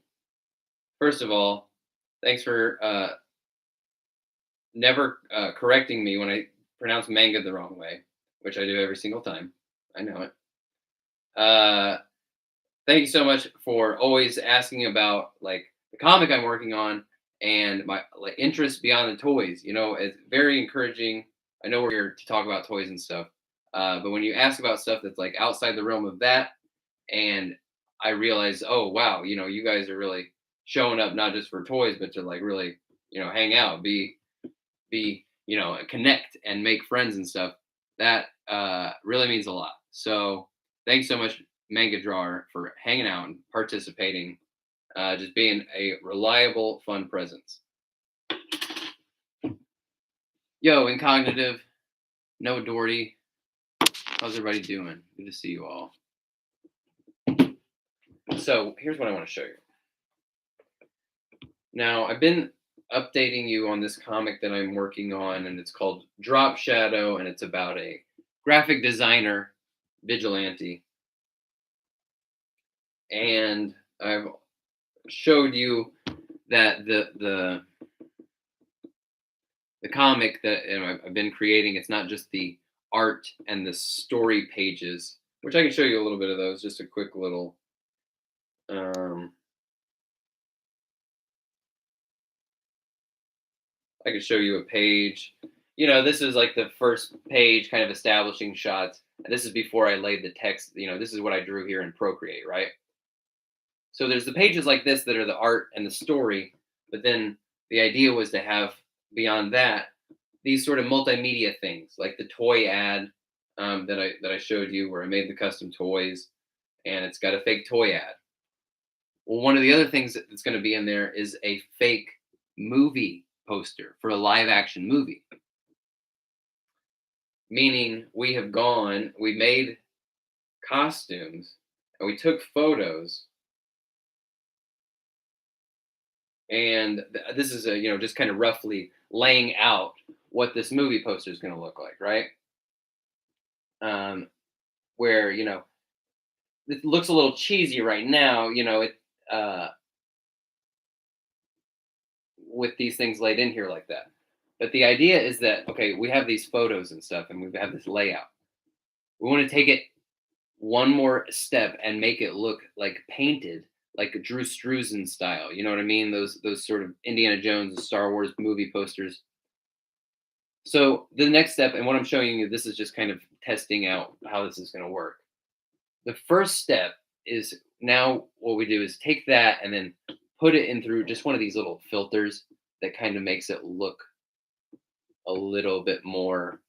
First of all, thanks for never correcting me when I pronounce manga the wrong way, which I do every single time. I know it. Thank you so much for always asking about like the comic I'm working on and my like interest beyond the toys. You know, it's very encouraging. I know we're here to talk about toys and stuff, but when you ask about stuff that's like outside the realm of that, and I realize, oh wow, you know, you guys are really showing up not just for toys, but to like really, you know, hang out, be you know, connect and make friends and stuff. That really means a lot. So thanks so much, Manga Drawer, for hanging out and participating, just being a reliable, fun presence. Yo, Incognitive, no Doherty, how's everybody doing? Good to see you all. So here's what I want to show you. Now, I've been updating you on this comic that I'm working on, and it's called Drop Shadow, and it's about a graphic designer vigilante. And I've showed you that the comic that I've been creating, it's not just the art and the story pages, which I can show you a little bit of those, just a quick little I could show you a page. You know, this is like the first page kind of establishing shots. And this is before I laid the text. You know, this is what I drew here in Procreate, right? So there's the pages like this that are the art and the story. But then the idea was to have beyond that these sort of multimedia things, like the toy ad that I showed you, where I made the custom toys, and it's got a fake toy ad. Well, one of the other things that's going to be in there is a fake movie poster for a live action movie. Meaning we made costumes and we took photos. And this is you know, just kind of roughly laying out what this movie poster is going to look like, right? Where, you know, it looks a little cheesy right now, you know, with these things laid in here like that. But the idea is that, okay, we have these photos and stuff and we have this layout. We want to take it one more step and make it look like painted, like Drew Struzan style. You know what I mean? Those sort of Indiana Jones and Star Wars movie posters. So the next step, and what I'm showing you, this is just kind of testing out how this is going to work. The first step is now what we do is take that and then put it in through just one of these little filters that kind of makes it look a little bit more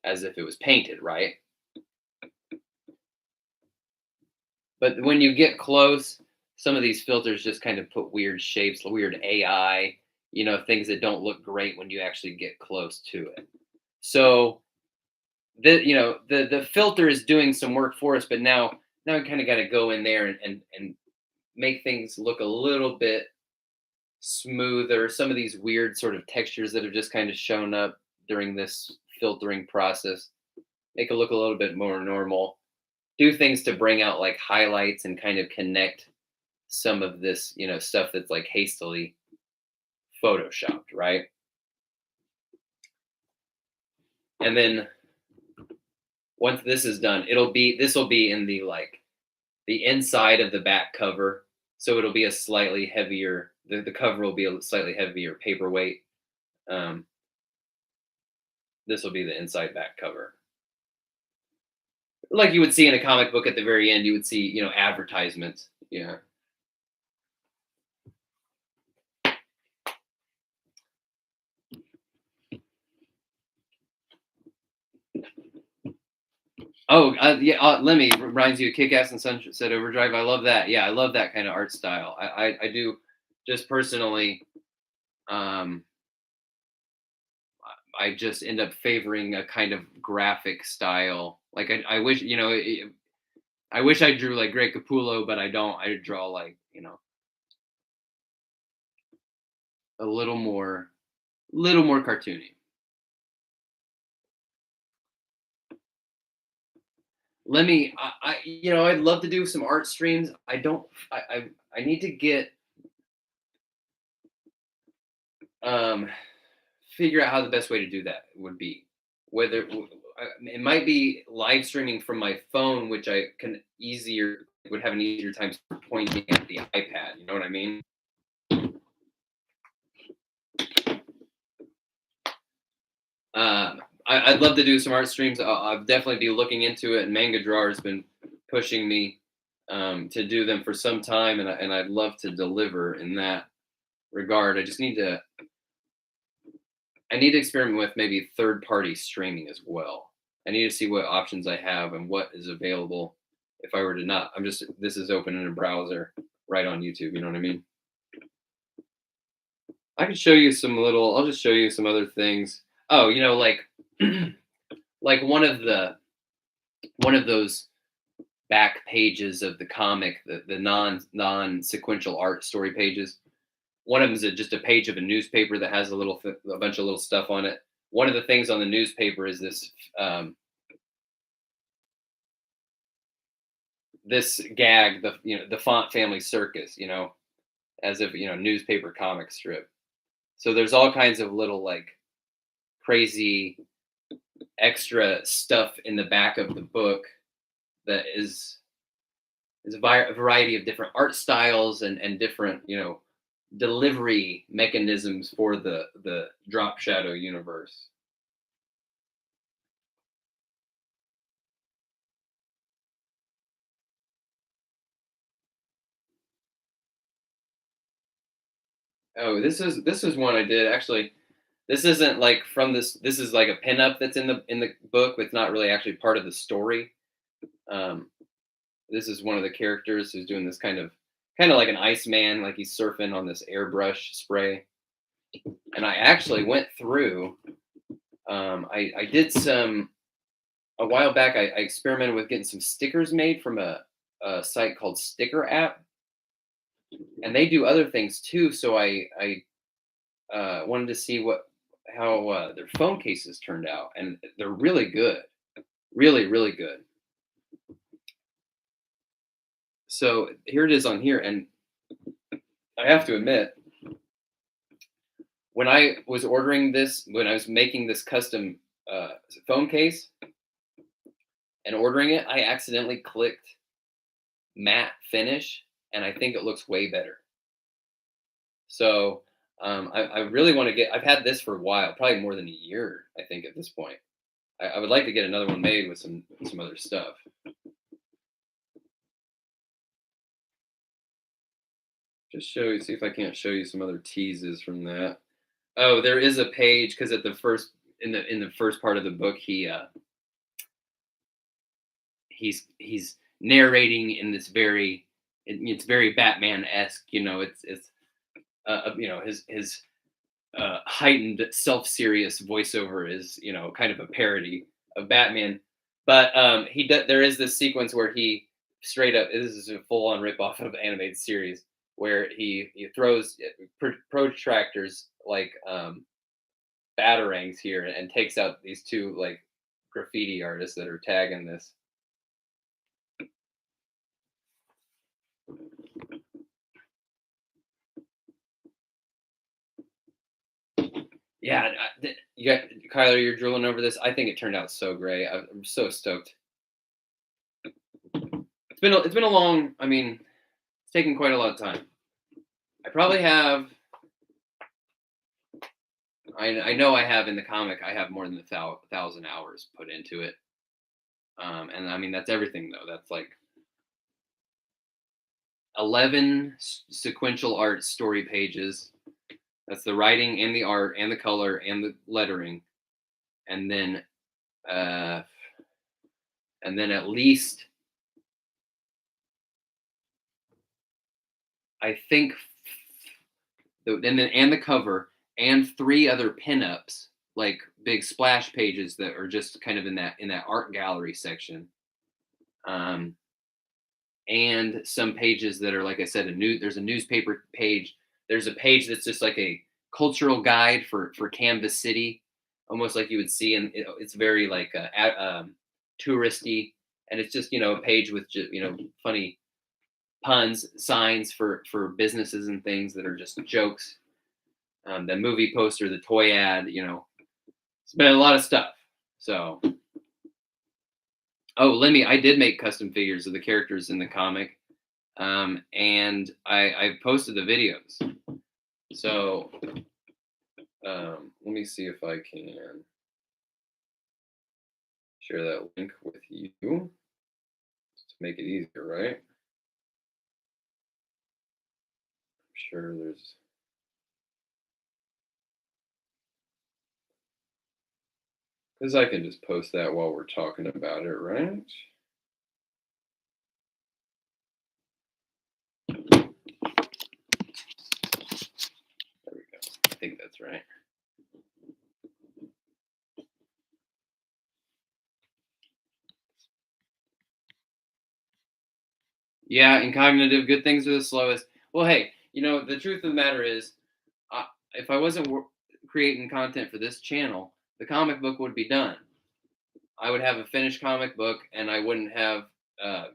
as if it was painted, right? But when you get close, some of these filters just kind of put weird shapes, weird AI, you know, things that don't look great when you actually get close to it. So the filter is doing some work for us, but now we kind of got to go in there and make things look a little bit smoother. Some of these weird sort of textures that have just kind of shown up during this filtering process, make it look a little bit more normal. Do things to bring out like highlights and kind of connect some of this, stuff that's like hastily photoshopped, right? And then once this is done, this will be in the like the inside of the back cover. So it'll be a slightly heavier, the cover will be a slightly heavier paperweight. Um, this will be the inside back cover. Like you would see in a comic book at the very end, you would see, advertisements. Yeah. Oh, yeah. Lemmy reminds you of Kick-Ass and Sunset Overdrive. I love that. Yeah, I love that kind of art style. I do, just personally. Um, I just end up favoring a kind of graphic style. Like I wish, I wish I drew like Greg Capullo, but I don't. I draw like, a little more cartoony. Let me. I'd love to do some art streams. I don't. I need to get um figure out how the best way to do that would be. Whether it might be live streaming from my phone, which I can easier would have an easier time pointing at the iPad. You know what I mean? I'd love to do some art streams. I'll definitely be looking into it. And Manga Drawer has been pushing me to do them for some time, and I'd love to deliver in that regard. I need to experiment with maybe third party streaming as well. I need to see what options I have and what is available. If I were to not, this is open in a browser right on YouTube. You know what I mean? I could show you I'll just show you some other things. Oh, like, like one of those back pages of the comic, the non sequential art story pages. One of them is just a page of a newspaper that has a bunch of little stuff on it. One of the things on the newspaper is this gag, the Font Family Circus, as if newspaper comic strip. So there's all kinds of little like crazy extra stuff in the back of the book that is a variety of different art styles and different delivery mechanisms for the Drop Shadow universe. Oh, this is one I did actually. This isn't like from this. This is like a pinup that's in the book. It's not really actually part of the story. Um, this is one of the characters who's doing this kind of like an Iceman, like he's surfing on this airbrush spray. And I actually went through. I did some a while back. I experimented with getting some stickers made from a site called Sticker App, and they do other things too. So I wanted to see how their phone cases turned out, and they're really good, really really good. So here it is on here, and I have to admit, when I was when I was making this custom phone case and ordering it, I accidentally clicked matte finish, and I think it looks way better. So I really want to get. I've had this for a while, probably more than a year. I think at this point, I would like to get another one made with some other stuff. Just see if I can't show you some other teases from that. Oh, there is a page because at the first in the first part of the book, he's narrating in this it's very Batman esque. It's his heightened self serious voiceover is kind of a parody of Batman. But there is this sequence where he straight up, this is a full on rip off of animated series, where he throws protractors like batarangs here and takes out these two like graffiti artists that are tagging this. Yeah, you got Kyler. You're drooling over this. I think it turned out so great. I'm so stoked. It's been a long. I mean, it's taken quite a lot of time. I probably have. I know I have in the comic. I have more than 1,000 hours put into it. And I mean that's everything though. That's like 11 sequential art story pages. That's the writing and the art and the color and the lettering, and then uh, at least I think and the cover and three other pinups, like big splash pages that are just kind of in that art gallery section. Um, and some pages that are, like I said, there's a newspaper page. There's a page that's just like a cultural guide for Canvas City, almost like you would see, and it's very like touristy, and it's just a page with just funny puns, signs for businesses and things that are just jokes. The movie poster, the toy ad, it's been a lot of stuff. So, oh, Lemmy, I did make custom figures of the characters in the comic, and I posted the videos. So, let me see if I can share that link with you to make it easier, right? I'm sure there's. Because I can just post that while we're talking about it, right? There we go. I think that's right. Yeah, in cognitive, good things are the slowest. Well, hey, the truth of the matter is, if I wasn't creating content for this channel, the comic book would be done. I would have a finished comic book, and I wouldn't have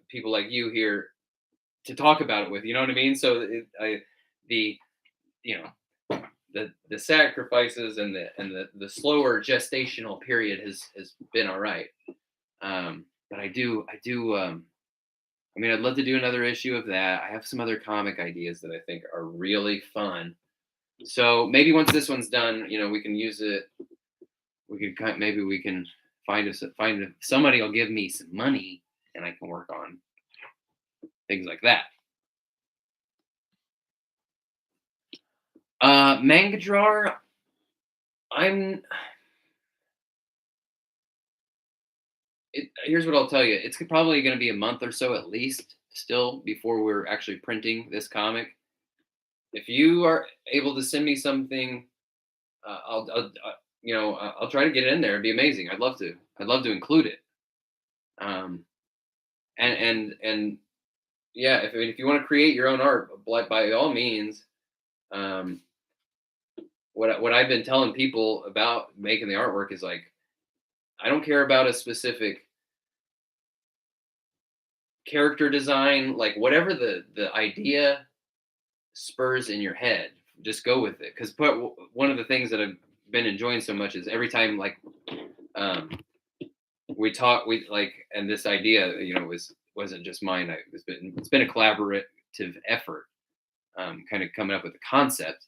people like you here to talk about it with. You know what I mean? So the you know the sacrifices and the slower gestational period has been all right. But I mean, I'd love to do another issue of that. I have some other comic ideas that I think are really fun. So maybe once this one's done, we can use it. Maybe we can find somebody will give me some money and I can work on things like that. Manga drawer. Here's what I'll tell you. It's probably going to be a month or so at least still before we're actually printing this comic. If you are able to send me something, I'll try to get it in there. It'd be amazing. I'd love to. I'd love to include it. Um, and yeah, if you want to create your own art, by all means. Um, what I've been telling people about making the artwork is like, I don't care about a specific character design, like whatever the idea spurs in your head, just go with it. Because one of the things that I've been enjoying so much is every time like we like, and this idea wasn't just mine. It's been a collaborative effort, kind of coming up with the concept.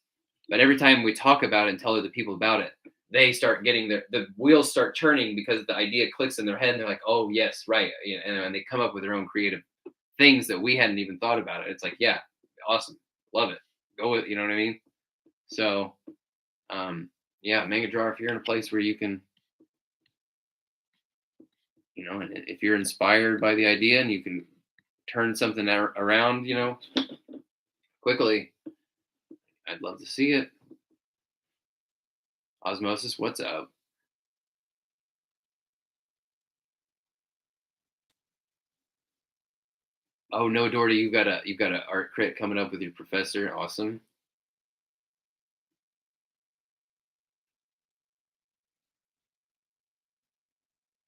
But every time we talk about it and tell other people about it, they start getting the wheels start turning because the idea clicks in their head and they're like, oh yes, right, and they come up with their own creative things that we hadn't even thought about. It's like, yeah, awesome, love it, go with, you know what I mean? So yeah, manga drawer, if you're in a place where you can, and if you're inspired by the idea and you can turn something around, quickly, I'd love to see it. Osmosis, what's up? Oh no, Doherty, you've got a art crit coming up with your professor. Awesome.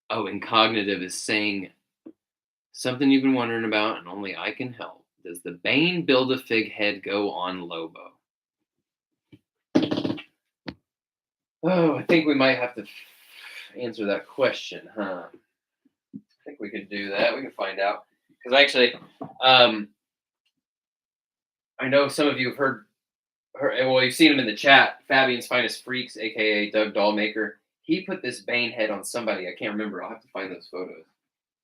Oh, and cognitive is saying something you've been wondering about, and only I can help. Does the Bane build a fig head go on Lobo? Oh, I think we might have to answer that question, huh? I think we could do that. We can find out. Because actually, um, I know some of you have well, you've seen him in the chat. Fabian's Finest Freaks, aka Doug Dollmaker. He put this Bane head on somebody. I can't remember. I'll have to find those photos.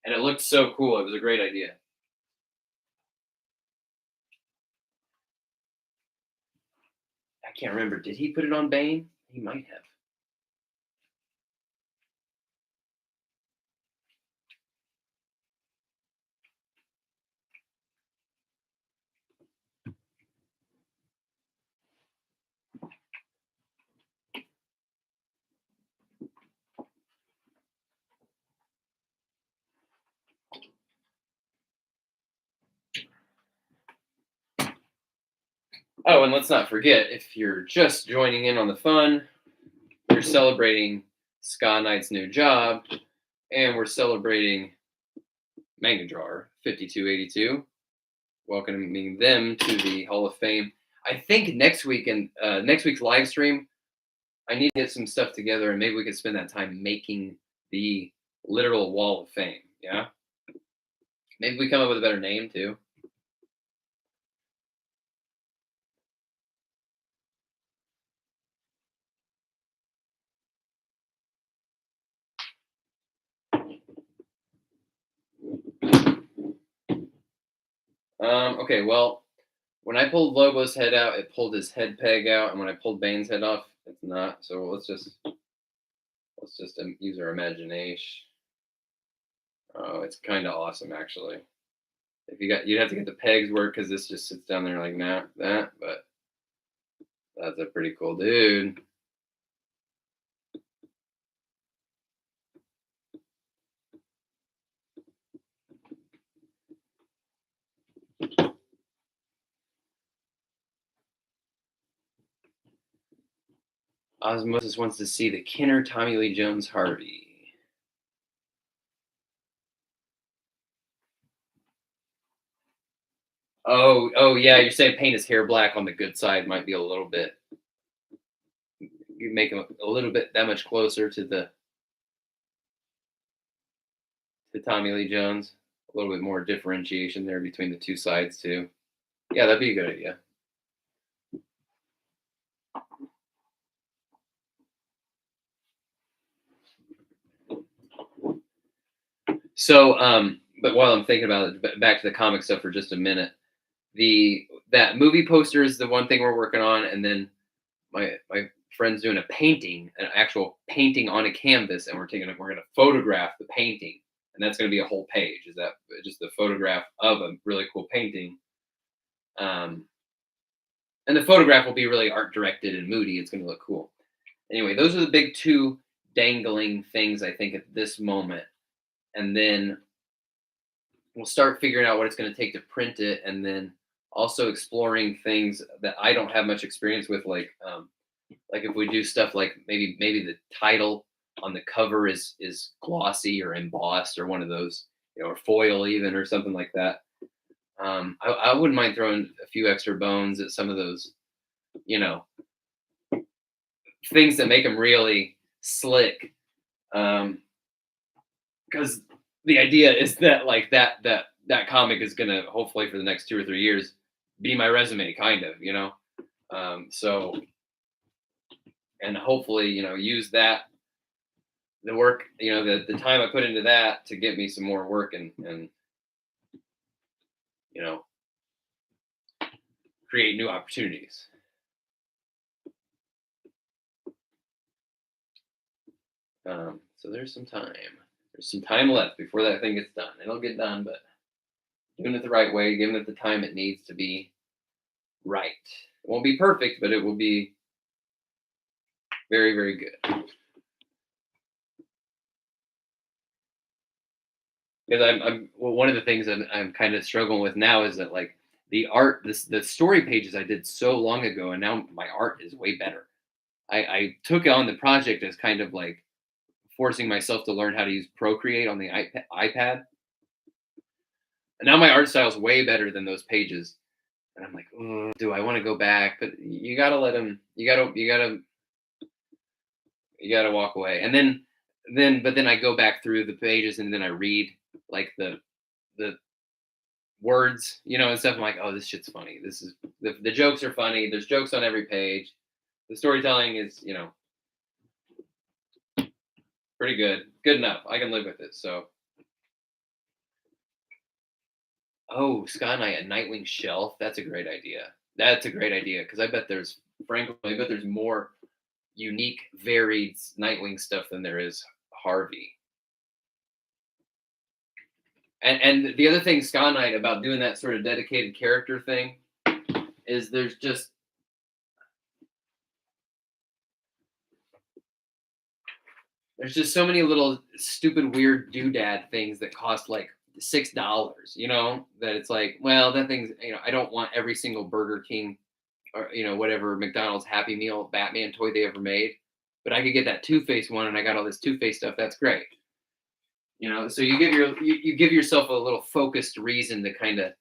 And it looked so cool. It was a great idea. I can't remember. Did he put it on Bane? He might have. Oh, and let's not forget, if you're just joining in on the fun, we're celebrating Ska Knight's new job, and we're celebrating Manga Drawer 5282, welcoming them to the Hall of Fame. I think next week's live stream, I need to get some stuff together, and maybe we could spend that time making the literal Wall of Fame. Yeah, maybe we come up with a better name too. Okay, well, when I pulled Lobo's head out, it pulled his head peg out, and when I pulled Bane's head off, it's not. So let's just use our imagination. Oh, it's kind of awesome actually. If you'd have to get the pegs work because this just sits down there like that, but that's a pretty cool dude. Osmosis wants to see the Kinner Tommy Lee Jones Harvey. Oh yeah, you're saying paint his hair black on the good side might be a little bit. You make him a little bit that much closer to Tommy Lee Jones. A little bit more differentiation there between the two sides too. Yeah, that'd be a good idea. So, but while I'm thinking about it, back to the comic stuff for just a minute. That movie poster is the one thing we're working on, and then my friend's doing a painting, an actual painting on a canvas, and we're going to photograph the painting, and that's going to be a whole page. Is that just the photograph of a really cool painting? And the photograph will be really art directed and moody. It's going to look cool. Anyway, those are the big two dangling things I think at this moment, and then we'll start figuring out what it's going to take to print it, and then also exploring things that I don't have much experience with, like if we do stuff like maybe the title on the cover is glossy or embossed or one of those, or foil even or something like that. I wouldn't mind throwing a few extra bones at some of those, you know, things that make them really slick. Because the idea is that like that comic is gonna hopefully for the next 2 or 3 years be my resume, kind of, so and hopefully use that the work the time I put into that to get me some more work and you know create new opportunities. So there's some time. There's some time left before that thing gets done. It'll get done, but doing it the right way, giving it the time it needs to be right. It won't be perfect, but it will be very, very good. because well, one of the things I'm kind of struggling with now is that like the art, the story pages I did so long ago, and now my art is way better. I took on the project as kind of like forcing myself to learn how to use Procreate on the iPad, and now my art style is way better than those pages. And I'm like, oh, do I want to go back? But you gotta let them. You gotta walk away, and then I go back through the pages, and then I read like the words, and stuff. I'm like, oh, this shit's funny. This is the jokes are funny. There's jokes on every page. The storytelling is, pretty good. Good enough. I can live with it. So, oh, Sky Knight, a Nightwing shelf. That's a great idea. That's a great idea because frankly, I bet there's more unique, varied Nightwing stuff than there is Harvey. And the other thing, Sky Knight, about doing that sort of dedicated character thing is there's just so many little stupid weird doodad things that cost like $6, that it's like, well, that thing's, I don't want every single Burger King or whatever McDonald's Happy Meal Batman toy they ever made, but I could get that Two-Face one, and I got all this Two-Face stuff. That's great. So you give yourself a little focused reason to kind of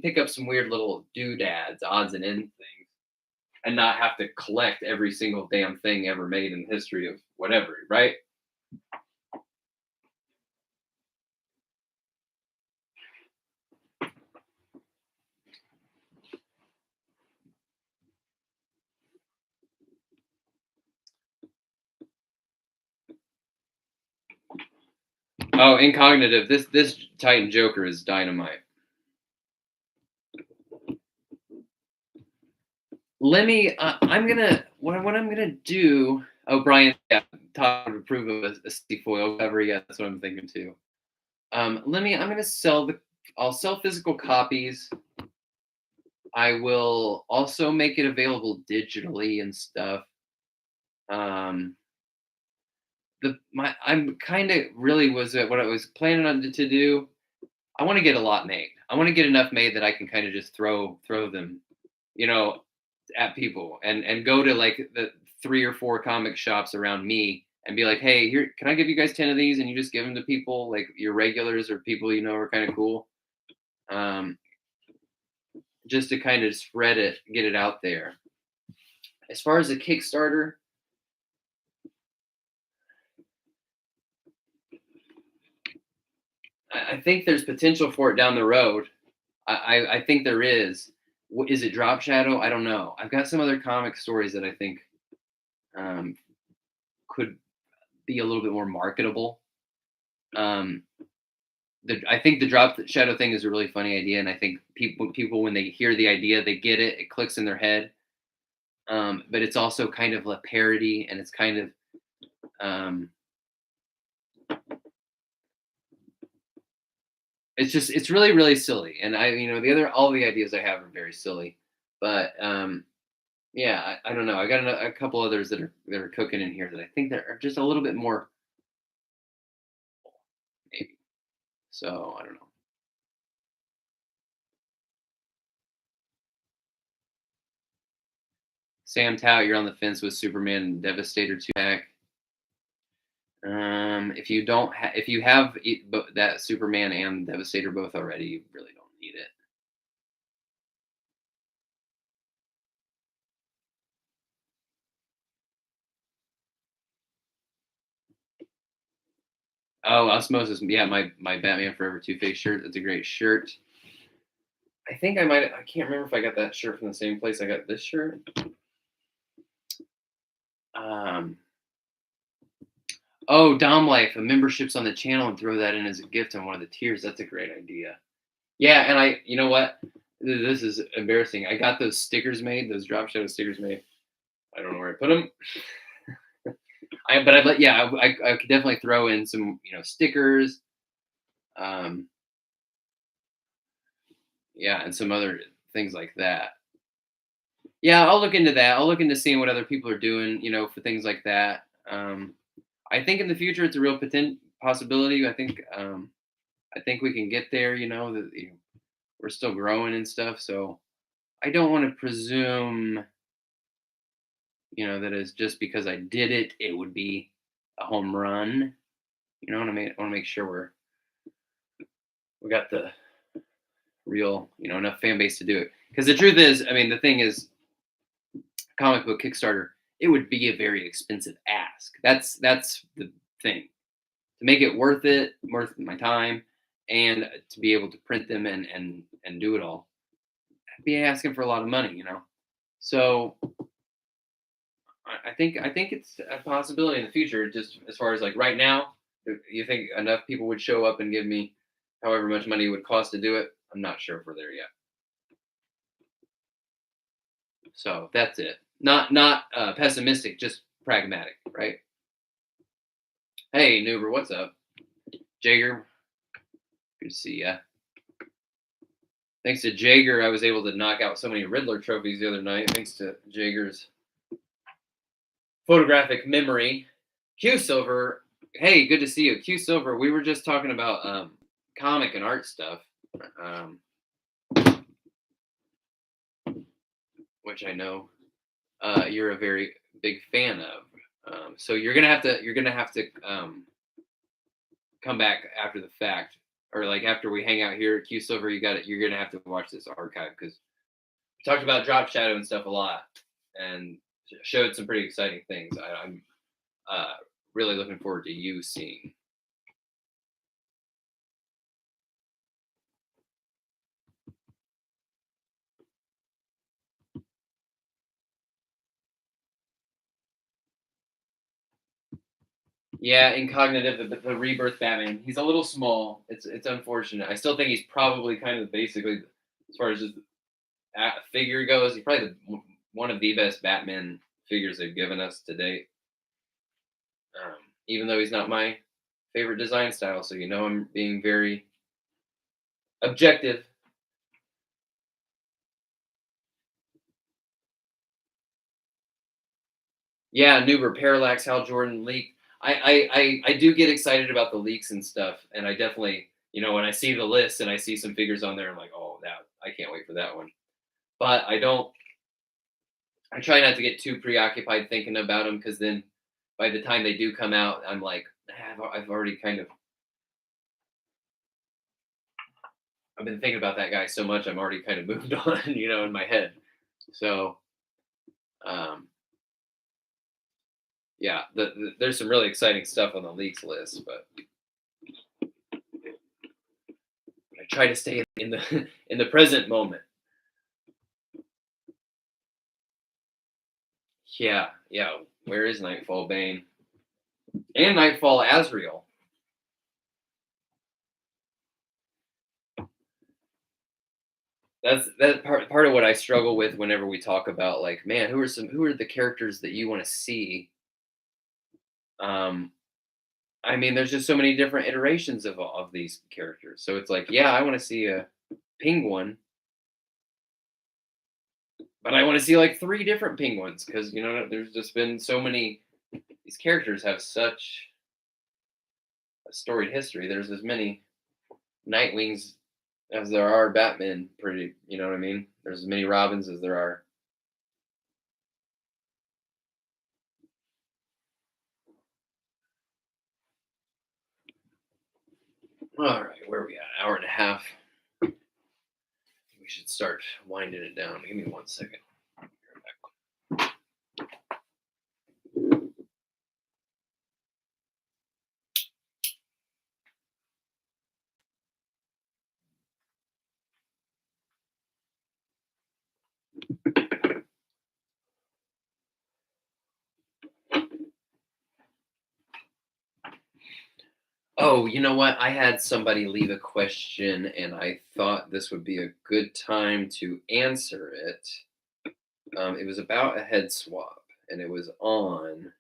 pick up some weird little doodads, odds and ends things, and not have to collect every single damn thing ever made in the history of whatever, right? Oh, Incognitive. This Titan Joker is dynamite. Let me. I'm gonna. What I'm gonna do. Oh, Brian. Yeah, Todd would approve of a C foil cover. Yeah, that's what I'm thinking too. Let me. I'm gonna sell the. I'll sell physical copies. I will also make it available digitally and stuff. Um, I'm kind of really was what I was planning on to do. I want to get a lot made. I want to get enough made that I can kind of just throw them, you know, at people, and go to like the 3 or 4 comic shops around me and be like, hey, here, can I give you guys 10 of these? And you just give them to people like your regulars or people are kind of cool. Um, just to kind of spread it, get it out there. As far as the Kickstarter, I think there's potential for it down the road. I think there is. Is it Drop Shadow? I don't know. I've got some other comic stories that I think um, could be a little bit more marketable. Um, I think the Drop Shadow thing is a really funny idea, and I think people when they hear the idea, they get it. It clicks in their head. But it's also kind of a parody, and it's kind of um, it's really really silly. And all the ideas I have are very silly, but yeah, I don't know. I got a couple others that are cooking in here that I think that are just a little bit more maybe. So I don't know. Sam Tout, you're on the fence with Superman and Devastator 2 pack. If you don't, if you have that Superman and Devastator both already, you really don't need it. Oh, Osmosis, yeah, my Batman Forever Two Face shirt. That's a great shirt. I think I can't remember if I got that shirt from the same place I got this shirt. Um, oh, Dom Life, a membership's on the channel, and throw that in as a gift on one of the tiers. That's a great idea. Yeah, and you know what? This is embarrassing. I got those stickers made, those Drop Shadow stickers made. I don't know where I put them. I could definitely throw in some, stickers. Um, yeah, and some other things like that. Yeah, I'll look into that. I'll look into seeing what other people are doing, for things like that. I think in the future it's a real possibility. I think I think we can get there. That we're still growing and stuff. So I don't want to presume, that it's just because I did it, it would be a home run. I want to make sure we got the real, enough fan base to do it. Because the truth is, I mean, the thing is, comic book Kickstarter, it would be a very expensive ask. That's the thing. To make it worth my time, and to be able to print them and do it all, I'd be asking for a lot of money. So I think it's a possibility in the future. Just as far as like right now, you think enough people would show up and give me however much money it would cost to do it? I'm not sure if we're there yet. So that's it. Not pessimistic, just pragmatic, right? Hey, Nuber, what's up? Jager, good to see ya. Thanks to Jager, I was able to knock out so many Riddler trophies the other night. Thanks to Jager's photographic memory. Q Silver, hey, good to see you. Q Silver, we were just talking about comic and art stuff, which I know you're a very big fan of. So you're gonna have to come back after the fact, or like after we hang out here at Q Silver. You're gonna have to watch this archive because we talked about Drop Shadow and stuff a lot, and showed some pretty exciting things. I'm really looking forward to you seeing. Yeah, in Cognitive, the Rebirth Batman, he's a little small. It's unfortunate. I still think he's probably kind of basically, as far as just figure goes, he's probably one of the best Batman figures they've given us to date. Even though he's not my favorite design style, so I'm being very objective. Yeah, Nuber, Parallax, Hal Jordan leak. I do get excited about the leaks and stuff, and I definitely, when I see the list and I see some figures on there, I'm like, oh, that I can't wait for that one. But I don't. I try not to get too preoccupied thinking about them because then by the time they do come out, I'm like, I've already kind of. I've been thinking about that guy so much, I'm already kind of moved on, in my head. So, um, yeah, there's some really exciting stuff on the leaks list, but I try to stay in the in the present moment. Yeah, yeah. Where is Nightfall Bane and Nightfall Azrael? That's part of what I struggle with whenever we talk about like, man, who are the characters that you want to see? Um, I mean, there's just so many different iterations of these characters. So it's like, yeah, I want to see a penguin, but I want to see like three different penguins because there's just been so many. These characters have such a storied history. There's as many Nightwings as there are Batman. Pretty, you know what I mean? There's as many Robins as there are. All right, where are we at? Hour and a half. We should start winding it down. Give me 1 second. Oh, you know what? I had somebody leave a question, and I thought this would be a good time to answer it. It was about a head swap, and it was on.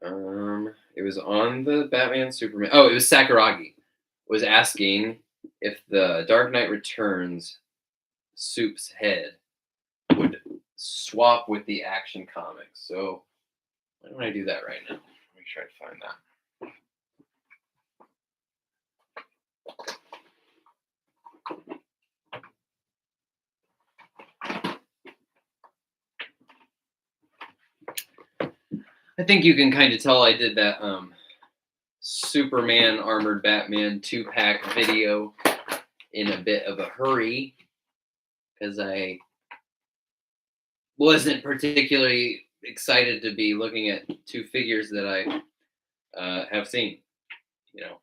It was on the Batman Superman. Oh, it was Sakuragi was asking if the Dark Knight Returns Soup's head would swap with the Action Comics. So why don't I do that right now? Let me try to find that. I think you can kind of tell I did that Superman Armored Batman 2-pack video in a bit of a hurry because I wasn't particularly excited to be looking at two figures that I have seen. You know,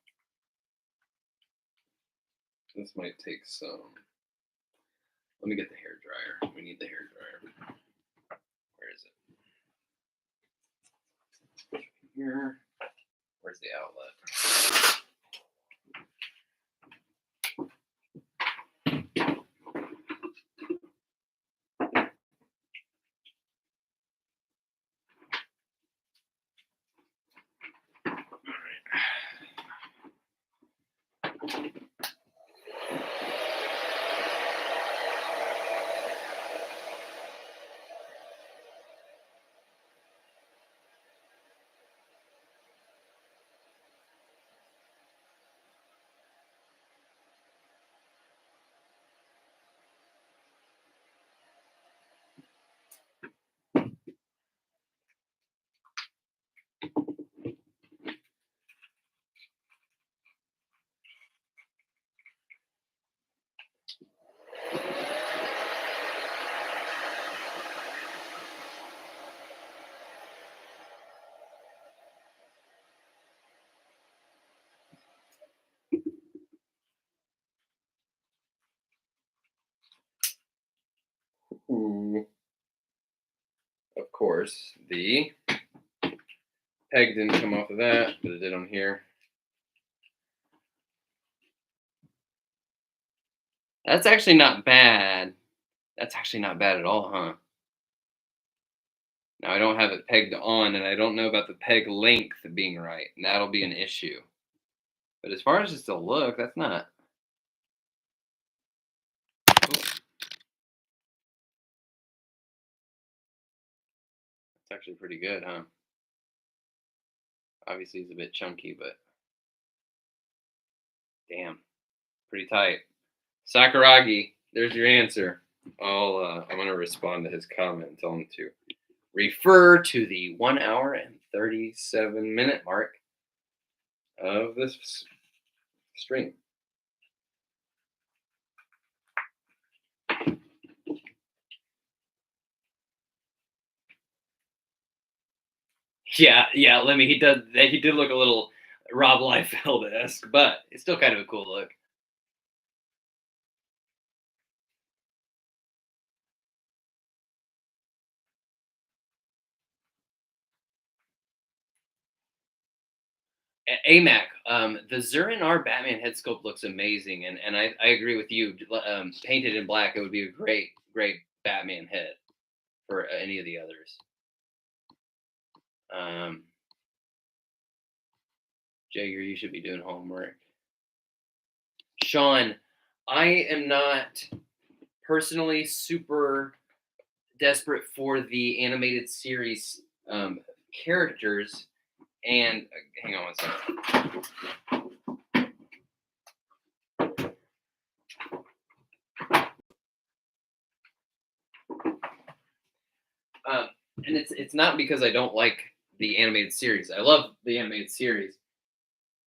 this might take some. Let me get the hair dryer. We need the hair dryer. Where is it? Here. Where's the outlet? Ooh. Of course, the peg didn't come off of that, but it did on here. That's actually not bad. That's actually not bad at all, huh? Now I don't have it pegged on, and I don't know about the peg length being right, and that'll be an issue. But as far as just the look, that's not. It's actually pretty good, huh? Obviously, it's a bit chunky, but damn, pretty tight. Sakuragi, there's your answer. I'm gonna respond to his comment and tell him to refer to the 1 hour and 37-minute mark of this stream. Yeah, Lemmy, he did look a little Rob Liefeld-esque, but it's still kind of a cool look. AMAC, the Zurin R Batman head sculpt looks amazing, and I agree with you. Painted in black, it would be a great Batman head for any of the others. Jager, you should be doing homework. Sean, I am not personally super desperate for the animated series characters. And hang on one second. And it's not because I don't like the animated series. I love the animated series.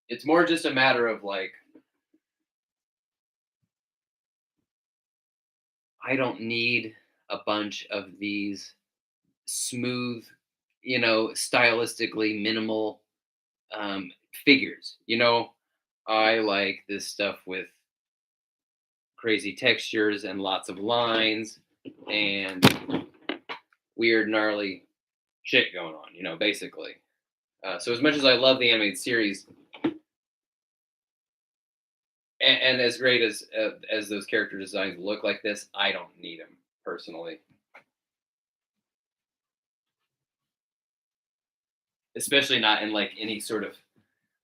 It's more just a matter of like, I don't need a bunch of these smooth, stylistically minimal figures. I like this stuff with crazy textures and lots of lines and weird, gnarly shit going on, basically. So as much as I love the animated series, and as great as those character designs look like this, I don't need them personally. Especially not in like any sort of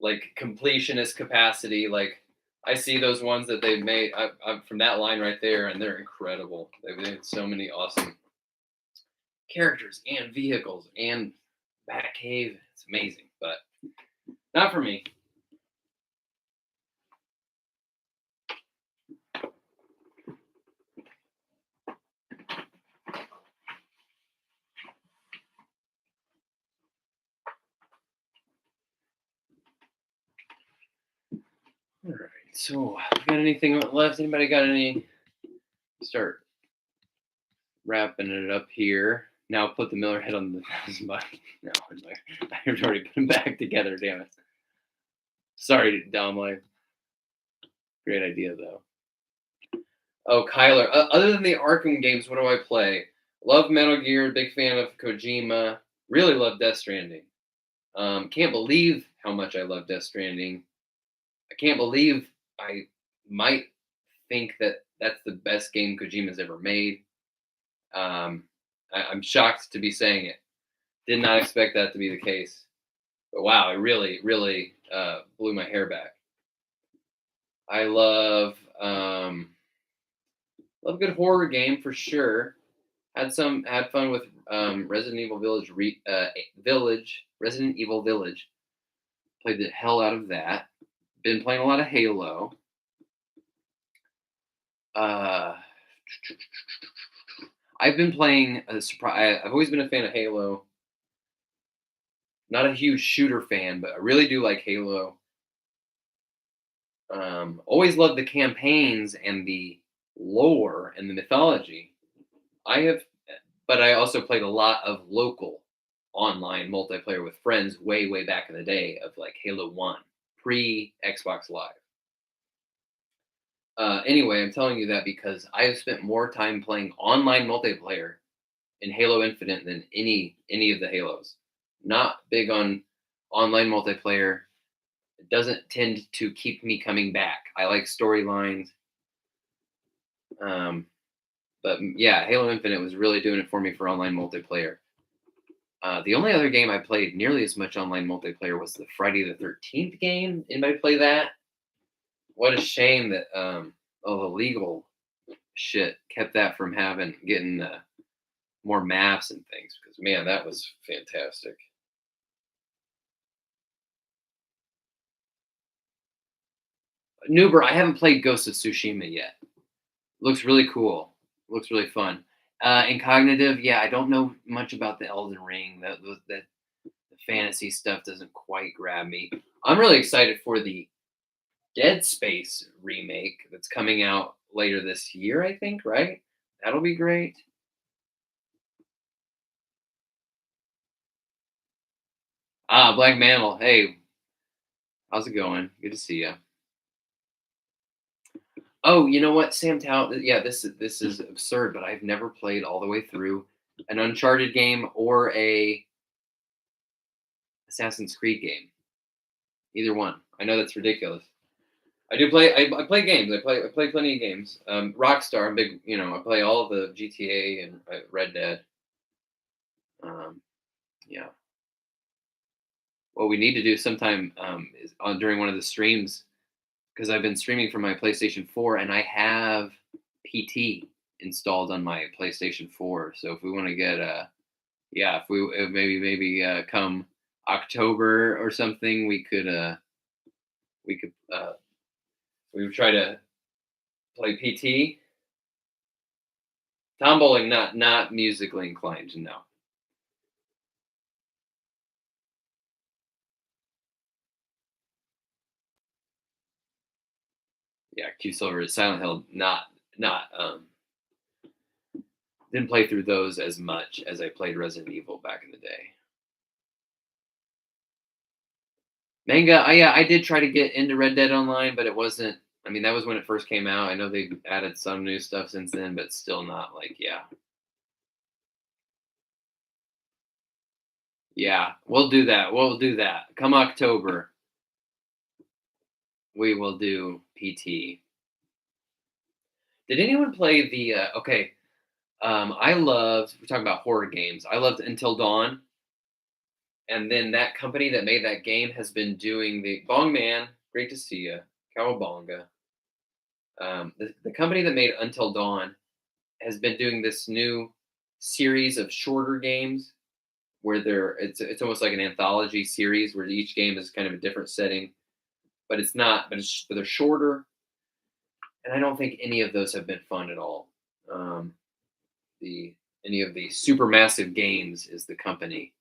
like completionist capacity. Like I see those ones that they've made I'm from that line right there, and they're incredible. They've made so many awesome characters and vehicles and Batcave. It's amazing, but not for me. All right. So, got anything left? Anybody got any? Start wrapping it up here. Now put the Miller head on the button. No, I've already put them back together. Damn it. Sorry, Dom. Like, great idea though. Oh, Kyler. Other than the Arkham games, what do I play? Love Metal Gear. Big fan of Kojima. Really love Death Stranding. Can't believe how much I love Death Stranding. I can't believe I might think that that's the best game Kojima's ever made. I'm shocked to be saying it. Did not expect that to be the case. But wow, it really, really blew my hair back. I love a good horror game for sure. Had fun with Resident Evil Resident Evil Village. Played the hell out of that. Been playing a lot of Halo. I've been playing a surprise. I've always been a fan of Halo. Not a huge shooter fan, but I really do like Halo. Always loved the campaigns and the lore and the mythology. But I also played a lot of local online multiplayer with friends way back in the day of like Halo 1, pre Xbox Live. Anyway, I'm telling you that because I have spent more time playing online multiplayer in Halo Infinite than any of the Halos. Not big on online multiplayer. It doesn't tend to keep me coming back. I like storylines. But yeah, Halo Infinite was really doing it for me for online multiplayer. The only other game I played nearly as much online multiplayer was the Friday the 13th game. Anybody play that? What a shame that all the legal shit kept that from getting more maps and things. Because man, that was fantastic. Nuber, I haven't played Ghost of Tsushima yet. Looks really cool. Looks really fun. Incognitive, yeah, I don't know much about the Elden Ring. The fantasy stuff doesn't quite grab me. I'm really excited for the Dead Space remake that's coming out later this year, I think, right? That'll be great. Black Mantle. Hey, how's it going? Good to see you. Oh, you know what, Sam Tao? Yeah, this is absurd, but I've never played all the way through an Uncharted game or a Assassin's Creed game. Either one. I know that's ridiculous. I do play. I play games. I play plenty of games. Rockstar. I'm big. I play all of the GTA and Red Dead. Yeah. What we need to do sometime is during one of the streams because I've been streaming from my PlayStation 4 and I have PT installed on my PlayStation 4. So if we want to get yeah, if maybe come October or something, we could we would try to play PT. Tom Bowling, not musically inclined, no. Yeah, Q Silver, Silent Hill, not didn't play through those as much as I played Resident Evil back in the day. Manga, yeah, I did try to get into Red Dead Online, but it wasn't. I mean, that was when it first came out. I know they've added some new stuff since then, but still not like, yeah. Yeah, we'll do that. We'll do that. Come October, we will do PT. Did anyone play the okay, I loved we're talking about horror games. I loved Until Dawn. And then that company that made that game has been doing the Bong Man, great to see you. Cowabonga. The company that made Until Dawn has been doing this new series of shorter games where it's almost like an anthology series where each game is kind of a different setting, but it's not, but they're shorter, and I don't think any of those have been fun at all. The Any of the Supermassive Games is the company.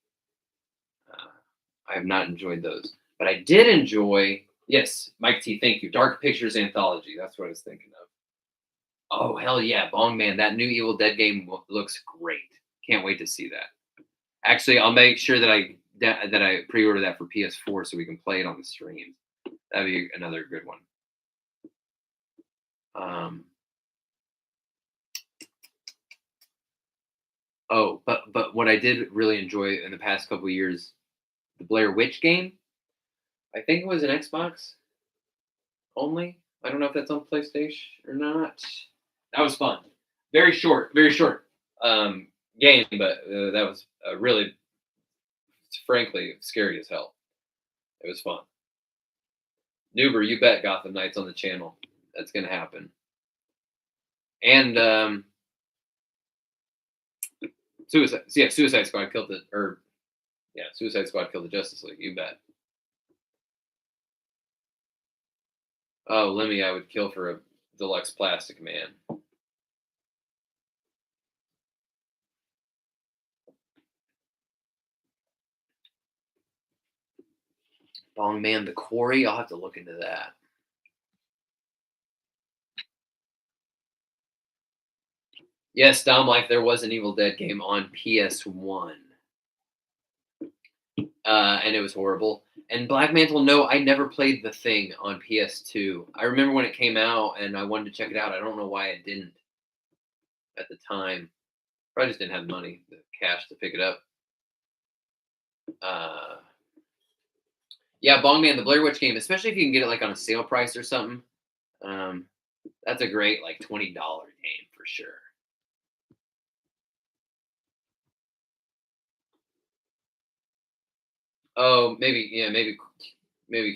I have not enjoyed those, but I did enjoy Yes, Mike T. Thank you. Dark Pictures Anthology. That's what I was thinking of. Oh hell yeah, Bong Man! That new Evil Dead game looks great. Can't wait to see that. Actually, I'll make sure that I pre-order that for PS4 so we can play it on the stream. That'd be another good one. Um, oh, but what I did really enjoy in the past couple of years, the Blair Witch game. I think it was an Xbox only. I don't know if that's on PlayStation or not. That was fun. Very short game, but that was really, frankly, scary as hell. It was fun. Nuber, you bet Gotham Knights on the channel. That's gonna happen. And Suicide Squad killed Suicide Squad killed the Justice League. You bet. Oh, Lemmy, I would kill for a deluxe Plastic Man. Bong Man, the Quarry. I'll have to look into that. Yes, Dom Life. There was an Evil Dead game on PS1, and it was horrible. And Black Mantle, no, I never played the thing on PS2. I remember when it came out, and I wanted to check it out. I don't know why I didn't at the time. Probably just didn't have money, the cash to pick it up. Yeah, Bong Man, the Blair Witch game, especially if you can get it like on a sale price or something. Um, that's a great like $20 game for sure. Oh, maybe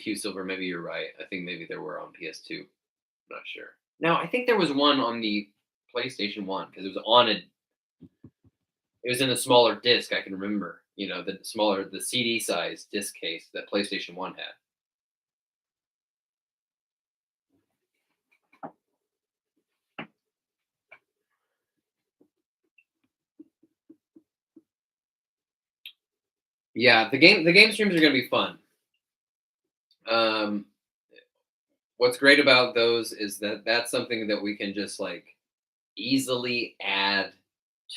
Q Silver. Maybe you're right. I think maybe there were on PS2. I'm not sure. No, I think there was one on the PlayStation One because it was on a. It was in a smaller disc. I can remember. The CD size disc case that PlayStation One had. Yeah, the game streams are gonna be fun. Um, what's great about those is that that's something that we can just like easily add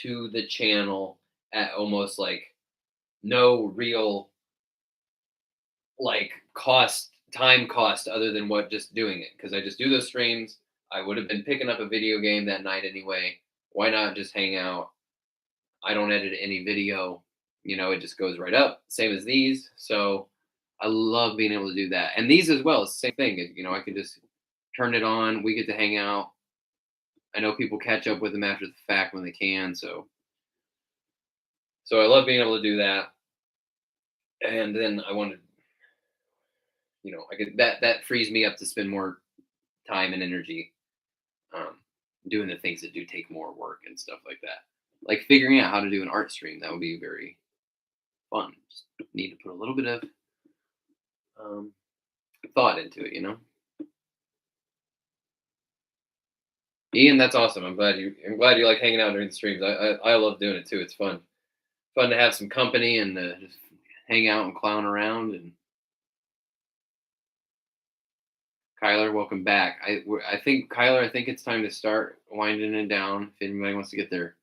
to the channel at almost like no real like time cost other than what just doing it because I just do those streams. I would have been picking up a video game that night anyway. Why not just hang out? I don't edit any video. It just goes right up, same as these. So I love being able to do that. And these as well, it's the same thing. I can just turn it on. We get to hang out. I know people catch up with them after the fact when they can. So I love being able to do that. And then I wanted, I get that frees me up to spend more time and energy um, doing the things that do take more work and stuff like that. Like figuring out how to do an art stream, that would be very fun. Just need to put a little bit of um, thought into it. Ian, that's awesome. I'm glad you like hanging out during the streams. I love doing it too. It's fun to have some company and just hang out and clown around. And Kyler, welcome back. I think Kyler, I think it's time to start winding it down. If anybody wants to get their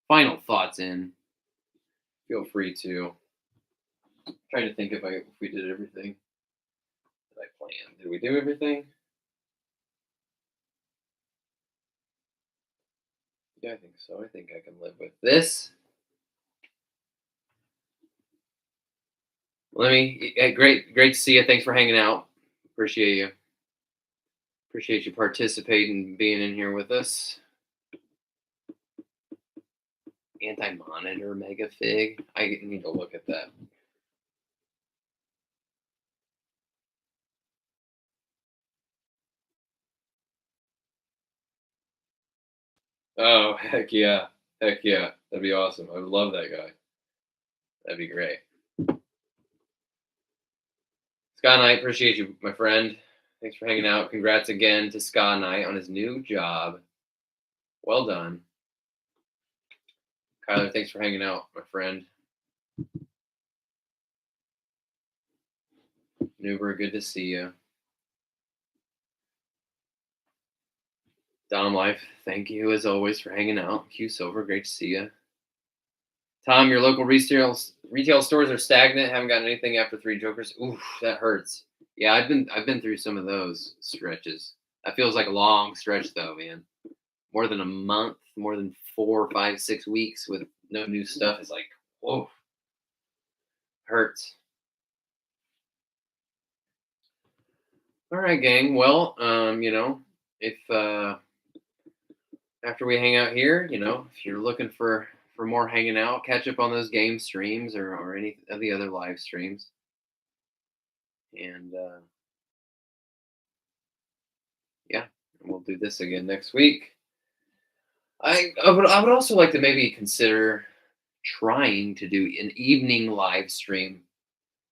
final thoughts in, feel free to. I'm trying to think if we did everything that I planned. Did we do everything? Yeah, I think so. I think I can live with this. Great to see you. Thanks for hanging out. Appreciate you. Appreciate you participating, being in here with us. Anti-monitor megafig. I need to look at that. Oh heck yeah, that'd be awesome. I would love that guy. That'd be great. Sky Knight, appreciate you, my friend. Thanks for hanging out. Congrats again to Sky Knight on his new job. Well done. Kyler, thanks for hanging out, my friend. Nuber, good to see you. Dom Life, thank you as always for hanging out. Q Silver, great to see you. Tom, your local retail stores are stagnant. Haven't gotten anything after 3 Jokers. Oof, that hurts. Yeah, I've been through some of those stretches. That feels like a long stretch though, man. More than a month, more than 4, 5, 6 weeks with no new stuff is like, whoa, hurts. All right, gang. Well, if after we hang out here, if you're looking for more hanging out, catch up on those game streams or any of the other live streams, and yeah, we'll do this again next week. I would also like to maybe consider trying to do an evening live stream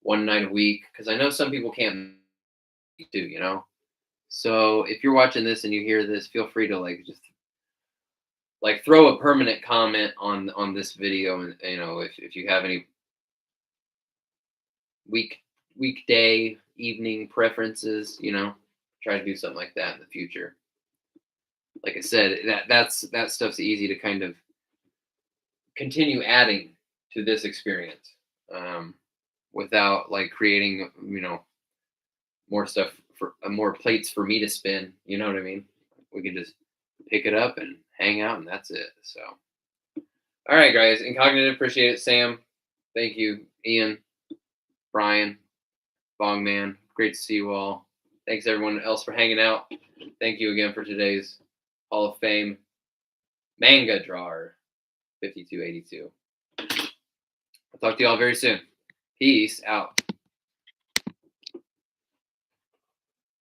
one night a week because I know some people can't do. So if you're watching this and you hear this, feel free to like just like throw a permanent comment on this video, and if you have any week weekday evening preferences, try to do something like that in the future. Like I said, that stuff's easy to kind of continue adding to this experience without like creating more stuff for more plates for me to spin. You know what I mean? We can just pick it up and hang out, and that's it. So, all right, guys, Incognitive, appreciate it. Sam, thank you. Ian, Brian, Bongman, great to see you all. Thanks everyone else for hanging out. Thank you again for today's Hall of Fame manga drawer 5282. I'll talk to you all very soon. Peace out.